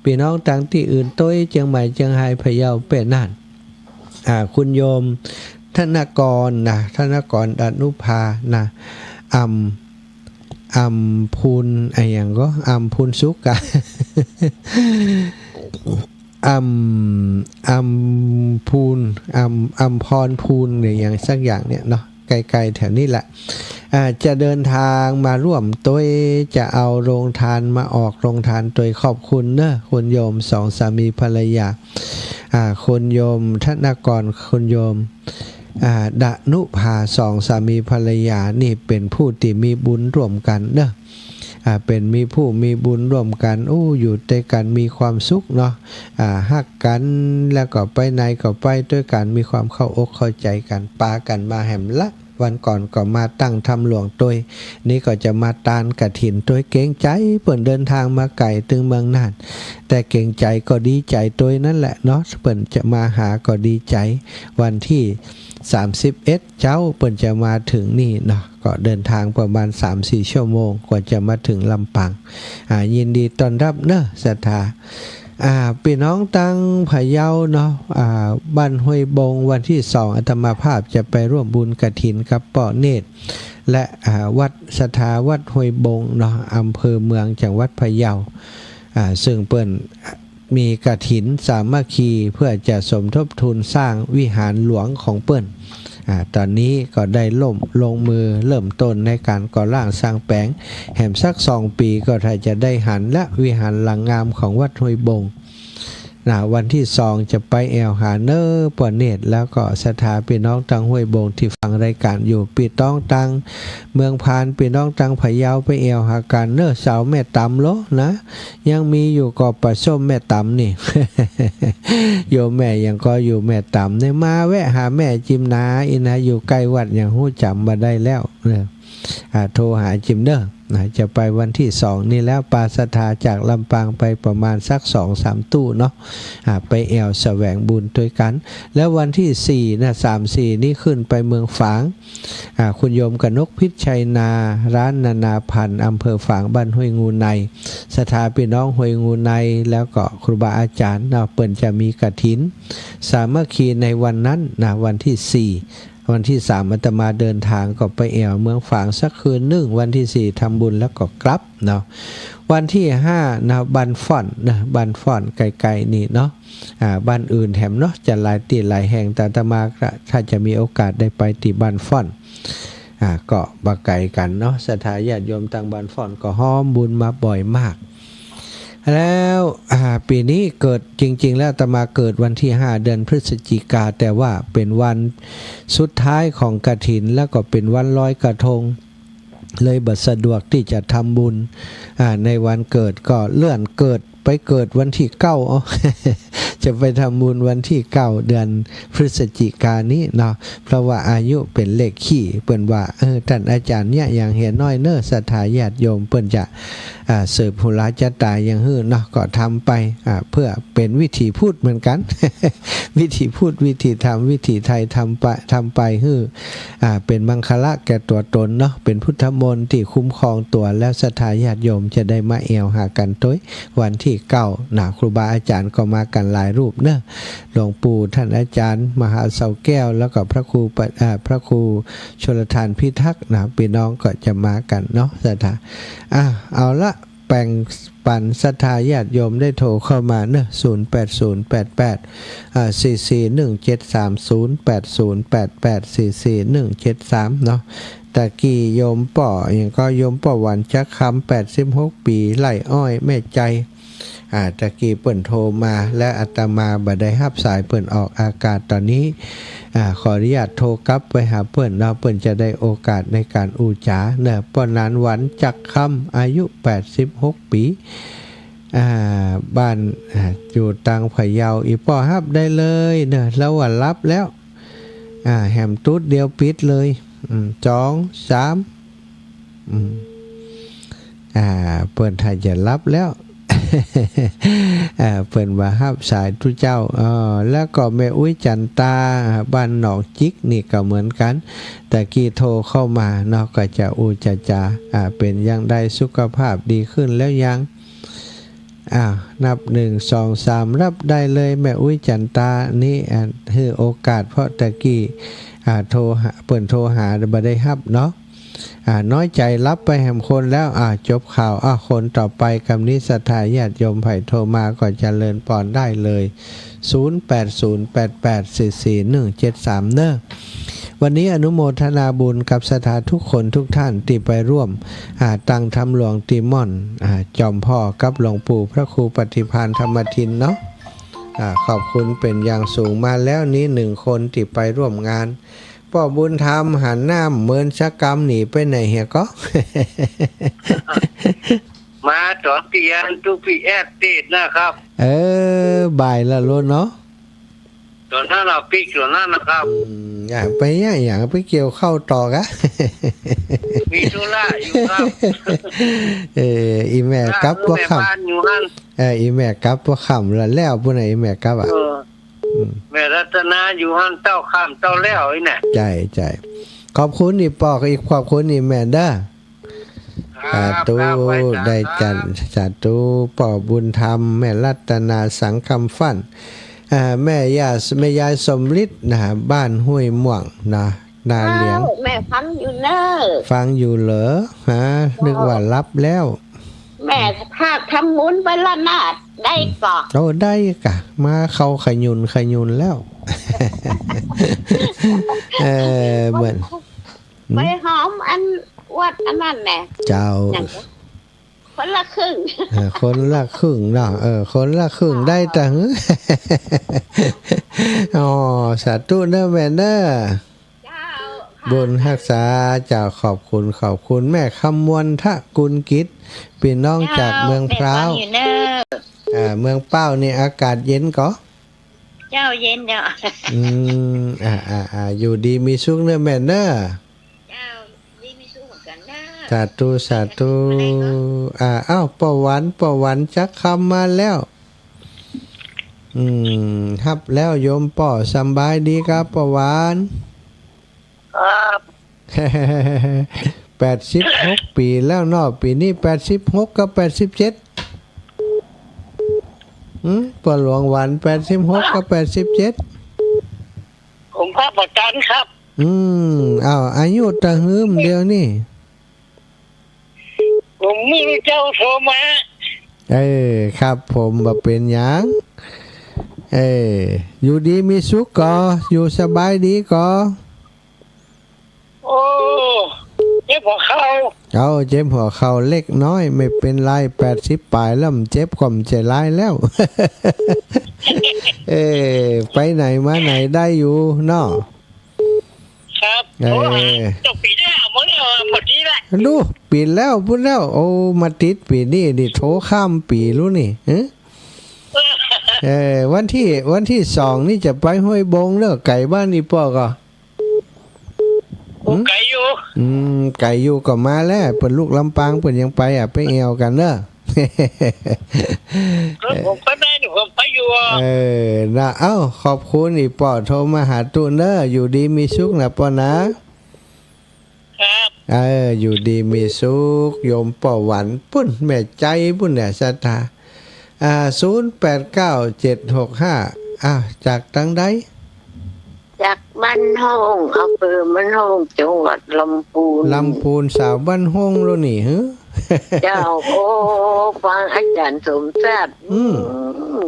พี่น้องต่างที่อื่นต้อยเชียงใหม่เชียงรายพะเยาเป็นน่านคุณโยมธนกรนะธนกรอนุภานะอัมพูนอย่างก็อัมพูนสุกะ อัมพูนอัมพรพูนเนี่ยอย่างสักอย่างเนี่ยเนาะไกลๆแถวนี้แหละจะเดินทางมาร่วมตัวจะเอาโรงทานมาออกโรงทานตัวขอบคุณเนอะคุณโยมสองสามีภรรยาคุณโยมธนกรคุณโยมดนุภาสองสามีภรรยานี่เป็นผู้ที่มีบุญร่วมกันเนอะเป็นมีผู้มีบุญร่วมกันอยู่ด้วยกันมีความสุขเนาะฮักกันแล้วก็ไปไหนก็ไปด้วยกันมีความเข้าอกเข้าใจกันปากันมาแหมละวันก่อนก็มาตั้งทำหลวงตัวนี่ก็จะมาตานกฐินตัวเก่งใจเปิ่นเดินทางมาไกลถึงเมืองน่านแต่เก่งใจก็ดีใจตัวนั่นแหละเนาะเปิ่นจะมาหาก็ดีใจวันที่31เจ้าเปิ่นจะมาถึงนี่เนาะก็เดินทางประมาณ 3-4 ชั่วโมงกว่าจะมาถึงลำปางยินดีต้อนรับเนอะศรัทธาพี่น้องตั้งพะเยาเนาะบ้านห้วยบงวันที่2อาตมาภาพจะไปร่วมบุญกฐินกับป่อเนตรและวัดศรัทธาวัดห้วยบงเนาะอำเภอเมืองจังหวัดพะเยาซึ่งเปิ้นมีกฐินสามัคคีเพื่อจะสมทบทุนสร้างวิหารหลวงของเปิ้นตอนนี้ก็ได้ลงมือเริ่มต้นในการก่อร่างสร้างแปลงแหมสัก2 ปีก็ถ้าจะได้หันและวิหารหลังงามของวัดห้วยบงวันที่2จะไปแอวหาเนอร์ป่อเนตรแล้วก็สถาพี่น้องตังห้วยบงที่ฟังรายการอยู่พี่ต้องตังเมืองพานพี่น้องตังพะเยาไปแอวหาการเนอร์สาวแม่ตำโลนะยังมีอยู่ก็ปลาส้มแม่ตำนี่ โยมแม่ยังก็อยู่แม่ตำเนี่ยมาแวะหาแม่จิมนาอินะอยู่ใกล้วัดยังหู้จำมาได้แล้วเนี่ยโทรหาจิมเนอร์จะไปวันที่2นี่แล้วปาศรัทธาจากลำปางไปประมาณสัก 2-3 ตู้เนาะไปแอวแสวงบุญด้วยกันแล้ววันที่4นะ3-4นี่ขึ้นไปเมืองฝางคุณโยมกนกพิชัยนาร้านนานาพันธ์อำเภอฝางบ้านห้วยงูในสถาพี่น้องห้วยงูในแล้วก็ครูบาอาจารย์เปิ่นจะมีกฐินสามัคคีในวันนั้นวันที่4 วันที่3อาตมาเดินทางก็ไปแอวเมืองฝางสักคืนนึงวันที่4ทำบุญแล้วก็กลับเนาะวันที่5นะบันฟ่อนนะบันฟ่อนไกลๆนี่เนาะบ้านอื่นแถมเนาะจะหลายตีหลายแห่งแต่อาตมาถ้าจะมีโอกาสได้ไปที่บันฟ่อนก็บ่ไกลกันเนาะศรัทธาญาติโยมต่างบ้านฟ่อนก็ห้อมบุญมาบ่อยมากแล้วปีนี้เกิดจริงๆแล้วอาตมาเกิดวันที่5เดือนพฤศจิกาแต่ว่าเป็นวันสุดท้ายของกฐินแล้วก็เป็นวันลอยกระทงเลยบ่สะดวกที่จะทำบุญในวันเกิดก็เลื่อนเกิดไปเกิดวันที่9 จะไปทำบุญวันที่9เดือนพฤศจิกายนนี้เนาะเพราะว่าอายุเป็นเลขขี้เปิ้นว่าท่านอาจารย์เนี่ยอย่างเห็นน้อยเน้อศรัทธาญาติโยมเปิ้นจะสืบหุลาจะตายอย่างฮื้อเนาะก็ทำไปเพื่อเป็นวิธีพูดเหมือนกัน วิธีพูดวิธีทำวิธีไทยทำไปฮื้อเป็นมังคละแก่ตัวตนเนาะเป็นพุทธมนต์ที่คุ้มครองตัวแล้วศรัทธาญาติโยมจะได้มาแอวหากันต้วยวันที่9ครูบาอาจารย์ก็มากันหลายรูปเนอะหลวงปู่ท่านอาจารย์มหาเสาแก้วแล้วก็พระครูชลทานพิทักษ์พี่น้องก็จะมากันเนาะศรัทธาเอาละแบ่งปันศรัทธาญาติโยมได้โทรเข้ามาเนอะ080884173080884417เนาะตะกี้โยมป่ออย่างก็โยมป่อวันจักคำ86ปีไล่อ้อยแม่ใจตะกี้เปิ่นโทรมาและอาตมาบ่ได้รับสายเปิ่นออกอากาศตอนนี้ขออนุญาตโทรกลับไปหาเปิ่นเนาะเปิ่นจะได้โอกาสในการอูจาเนอะป้อนนานหวันจักคำอายุ86ปีบ้านอยู่ตังพะเยาอีป้อรับได้เลยเนอะแล้วว่ารับแล้วแหมตุ๊ดเดียวปิดเลย2 3เปิ่นถ้าจะรับแล้วเปิ่นว่ารับสายทุเจ้าแล้วก็แม่อุ้ยจันตาบ้านหนองจิกนี่ก็เหมือนกันแต่กี้โทรเข้ามาเนาะก็จะอูจาเป็นยังได้สุขภาพดีขึ้นแล้วยังนับ1 2 3รับได้เลยแม่อุ้ยจันตานี่ให้โอกาสเพราะตะกี้โทรหาเปิ่นโทรหาบ่ได้รับเนาะน้อยใจรับไปแหมคนแล้วจบข่าวคนต่อไปคำนี้ศรัทธาญาติโยมไผ่โทรมาก็เจริญพรได้เลย0808844173เนอะวันนี้อนุโมทนาบุญกับศรัทธาทุกคนทุกท่านที่ไปร่วมตั้งธรรมหลวงติม่อนจอมพ่อกับหลวงปู่พระครูปฏิภาณธรรมทินเนาะขอบคุณเป็นอย่างสูงมาแล้วนี้1คนที่ไปร่วมงานพ่อบุญธรรมหันหน้าเมินชะกรรมหนีไปไหนเฮียก็ มาตอนเตียนทุกพี่แอดติดนะครับบ่ายละโลเนาะตอนนั้นเราปีกตอนนั้นนะครับไปอย่างไปเกี่ยวเข้าต่อกะ มีธุระอยู่ครับอีแม่กลับว่าค่ำอีแม่กลับว่าค่ำแล้วผู้ไหนอีแม่กลับแม่รัตนาอยู่หันเต้าข้ามเต้าแล้วไอ้เนี่ยใจขอบคุณอีปอกอีกขอบคุณอีแม่เด้อสาธุได้จันสาธุป่อบุญธรรมแม่รัตนาสังคำฟั่นแม่ยายสมฤทธิ์บ้านห้วยม่วงนาเหลียงแม่ฟังอยู่เนอะฟังอยู่เหรอนึกว่ารับแล้วแม่ภาคทำมุนไปละนาดได้ก่อนได้กะมาเข้าขยุนแล้วเหมือนไปหอมอันวัดอันนั้นแหละเจ้าคนละครึ่งคนละครึ่งเนาะคนละครึ่งได้แต่สาธุเด้อแม่เด้อบุญรักษาเจ้าขอบคุณแม่คำมวลทะกุลกิจพี่น้องจากเมืองพร้าวเมืองเป้านี่อากาศเย็นก็เจ้าเย็นเนาะอยู่ดีมีสุขเด้อแม่เด้อเจ้าดีมีสุขเหมือนกันนะสาธุประวันจักคำมาแล้วครับแล้วโยมป่อสบายดีครับประวันครับ86ปีแล้วเนาะปีนี้86กับ87ปหลวงวัน86กับ87ผมพระประกันครับ อ้าวอายุตะหืมเดียวนี่ ผมมีเจ้าโทรมา ครับผมบ่เป็นหยังอยู่ดีมีสุขก่ออยู่สบายดีก่อ โอ้เจ็บหัวเข่า เอาเจ็บหัวเข่าเล็กน้อยไม่เป็นไร80ปลายแล้วมันเจ็บความใจร้ายแล้ว ไปไหนมาไหนได้อยู่เนาะ ครับโอ้จบปีหน้ามื้อหมดนี้แหละ ดูปีแล้วพูดแล้วโอ้มาติดปีนี้ดิโทรข้ามปีรู้นี่วันที่2นี่จะไปห้วยบงเลิกไก่บ้านนี่ป่อก็ไก่อยู่ไก่อยู่ก็มาแล้วเปิดลูกลำปางเปิดยังไปไปแอวกันเนอะผมก็ได้ผมไปอยู่นะเอ้าขอบคุณอีป่อโทรมาหาตูเนออยู่ดีมีสุขนะป่อนะครับอยู่ดีมีสุขโยมป่อหวันปุ้นแม่ใจปุ้นเนี่ยศรัทธา089765จากทางใดจากบ้านห้องอำเภอบ้านห้องจังหวัดลำพูนสาวบ้านห้องแล้วนี่ฮะเจ้าโอ้ฟังอาจารย์สมศักดิ์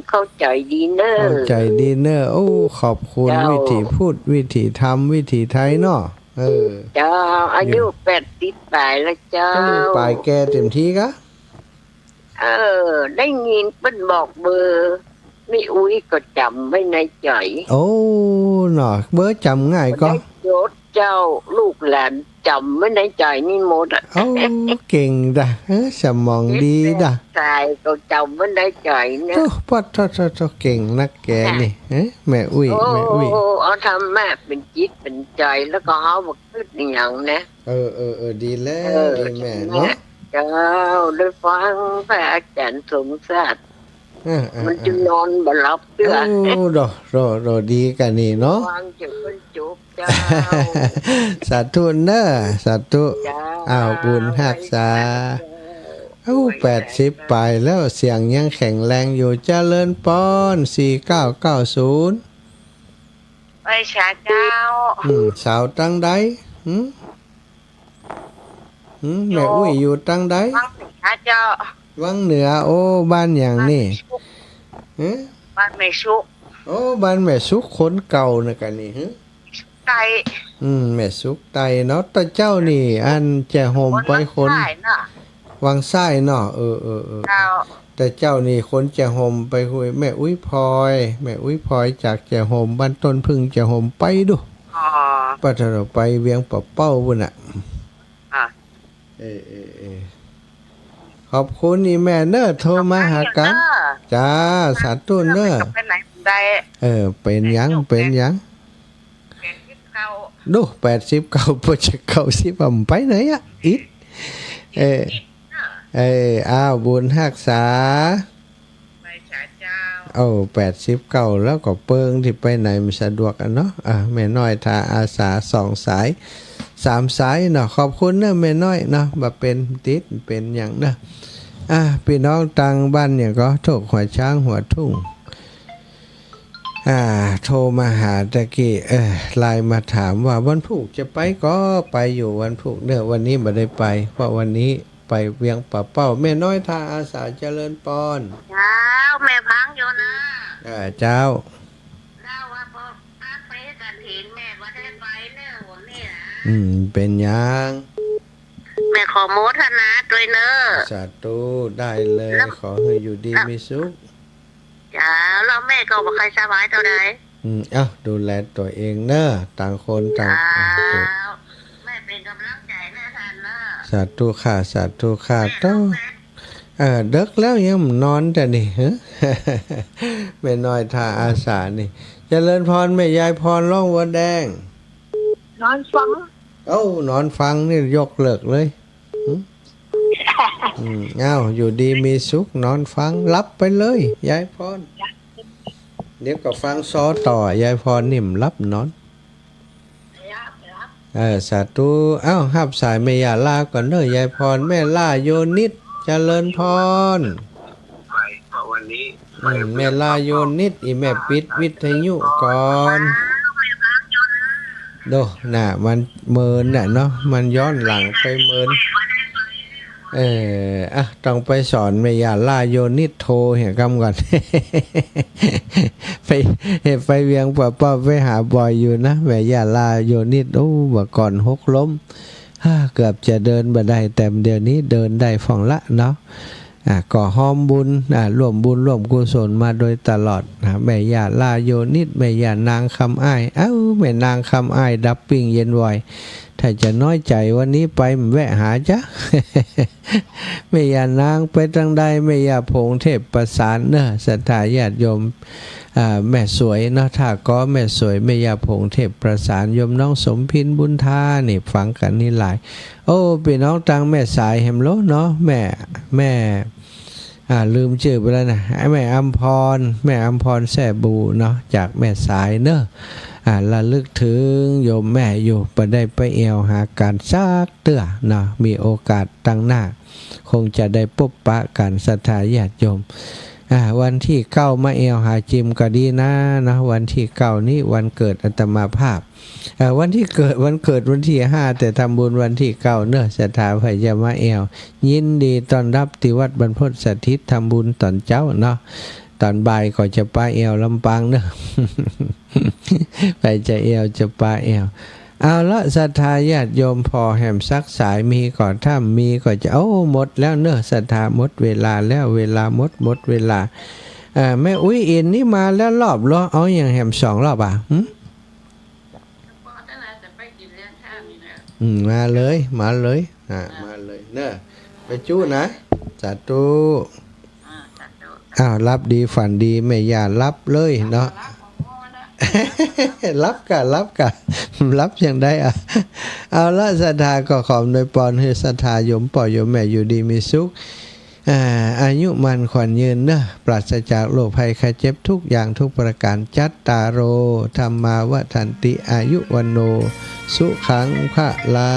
เข้าใจดีเนอเข้าใจดีเนอโอ้ขอบคุณวิธีพูดวิธีทำวิธีไทยเนาะเจ้าอายุ80ปลายแล้วเจ้าปลายแกเต็มที่กะได้ยินเปิ้นบอกเบอร์ไม่อุ้ยก็จำไว้ในใจโอ้เนาะเบอร์จำง่ายก็โยศเจ้าลูกหลานจำไว้ในใจนี่หมดโอ้เก่งด่ะสมองดีด่ะใช่ก็จำไว้ในใจนะปัดเก่งนักแกนี่แม่อุ้ยเอาทำแม่เป็นจิตเป็นใจแล้วก็เอาบักขึ้นอย่างนะดีแล้วแม่เนาะเจ้าได้ฟังพระอาจารย์สมศักดิ์มันจะนอนบ่หลับเด้อรอดีกันนี่เนาะฟังจะเพิ่นจบเจ้าสาธุเด้อสาธุบุญรักษา80ปลายแล้วเสียงยังแข็งแรงอยู่เจริญพร4990ไปชาเจ้าสาวตั้งใดแม่อุ้ยอยู่ตั้งใดวังเหนือโอ้บ้านอย่างนี้บ้านแม่ชุกโอ้บ้านแม่ชุกคนเก่านะกันนี่ไตแม่ชุกไตเนาะตาเจ้านี่อันจะห่มไปคนวังไส้เนาะแต่เจ้านี่คนจะห่มไปคุยแม่อุ้ยพลอยจากจะห่มบ้านต้นพึ่งจะห่มไปดูป้าเราไปเวียงป่าเป้าบุญอ่ะขอบคุณนี่แม่เนอโทรมาหากันจ้าสาธุเนอเป็นยังดู89พอจะ90ผมไปไหนอ่ะอีกบุญรักษา89แล้วก็เปิงที่ไปไหนมันสะดวกอ่ะเนาะแม่น้อยทาอาสา2สาย3สายเนาะขอบคุณเนอะแม่น้อยเนาะมาเป็นติดเป็นอย่างเนอะพี่น้องตังบ้านเนี่ยก็โถกหัวช้างหัวทุ่งโทรมาหาตะกี้ไลน์มาถามว่าวันพุธจะไปก็ไปอยู่วันพุธเนอะวันนี้ไม่ได้ไปเพราะวันนี้ไปเวียงป่าเป้าแม่น้อยทาอาสาเจริญพรเจ้าแม่พังอยู่นะเจ้าว่าพอไปกันเห็นแม่ว่าได้ไปเนอะวันนี้เป็นยังแม่ขอโมทนาด้วยเนอะสาธุได้เลยขอให้อยู่ดีมีสุขจ้าแล้วแม่ก็บอกใครสบายเท่าใดดูแลตัวเองเนอะต่างคนต่างแม่เป็นกำลังใจแม่ทันเนอะสาธุค่ะต้องเด็กแล้วยังนอนแต่นี่แม่น้อยทาอาสานี่เจริญพรแม่ยายพรล่องวัวแดงนอนฟังนอนฟังนี่ยกเลิกเลยอยู่ดีมีสุขนอนฟังรับไปเลยยายพรเดี๋ยวก็ฟังซอต่อยายพรนิ่มรับนอนสาธุหับสายแม่ย่าลาก่อนเด้อยายพรแม่ล่าโยนิดเจริญพรวันนี้แม่ล่าโยนิดอีแม่ปิดวิทยุก่อน โดน่ะมันเมินน่ะเนาะมันย้อนหลังไปเมินต้องไปสอนแม่ย่าล่าโยนิโทเหี่ยกำก่อน ไปเวียงป้าไปหาบ่อยอยู่นะแม่ย่าล่าโยนิโเมื่อก่อนหกล้มเกือบจะเดินบ่ได้แต่เดี๋ยวนี้เดินได้ฟ่องละเนาะก่อห้อมบุญร่วมบุญร่วมกุศลมาโดยตลอดแม่ย่าล่าโยนิแม่ย่านางคำอ้ายแม่นางคำอ้ายดับปิ้งเย็นวอยถ้าจะน้อยใจวันนี้ไปแวะหาจ้ะ แม่ย่านางไปทางใดแม่ย่าพงเทพประสานเนอะศรัทธาญาติโยมแม่สวยเนาะถ้าก็แม่สวยแม่ย่าพงเทพประสานโยมน้องสมพินบุญธานี่ฟังกันนี่หลายโอ้พี่น้องตังแม่สายแฮมโลเนาะแม่ลืมชื่อไปแล้วนะแม่อัมพรแซ่บูเนาะจากแม่สายเนอะระลึกถึงโยมแม่อยู่ประได้ไปเอวหาการซักเตื้อเนาะมีโอกาสตั้งหน้าคงจะได้พบปะกันศรัทธาญาติโยมวันที่9มาเอวหาจิมก็ดีนะวันที่9นี้วันเกิดอาตมาภาพวันที่เกิดวันที่5แต่ทำบุญวันที่9เนอะศรัทธาไผจะมาเอวยินดีต้อนรับที่วัดบรรพตสถิตทำบุญตอนเจ้าเนาะตอนบ่ายก็จะไปเอวลำปางเนอะ ไปจะเอวจะไปเอวเอาละศรัทธาญาติโยมพอแหมซักสายมีก่อนถ้ามีก็จะหมดแล้วเนอะศรัทธาหมดเวลาแล้วเวลาหมดเวลาแม่อุ้ยอินนี่มาแล้วรอบล้อเอาอย่างแหม2 รอบมาเลยมาเลยเนอะไปจู้นะสาธุรับดีฝันดีไม่อย่ารับเลยเนาะ รับกะรับอย่างได้เอาละศรัทธาก็ขอโดยปอนให้ศรัทธาโยมป่อโยมแม่อยู่ดีมีสุขอายุมันขวัญยืนเนอะปราศจากโรคภัยไข้เจ็บทุกอย่างทุกประการจัตตารโอธรรมาวทันติอายุวันโนสุขังพระลา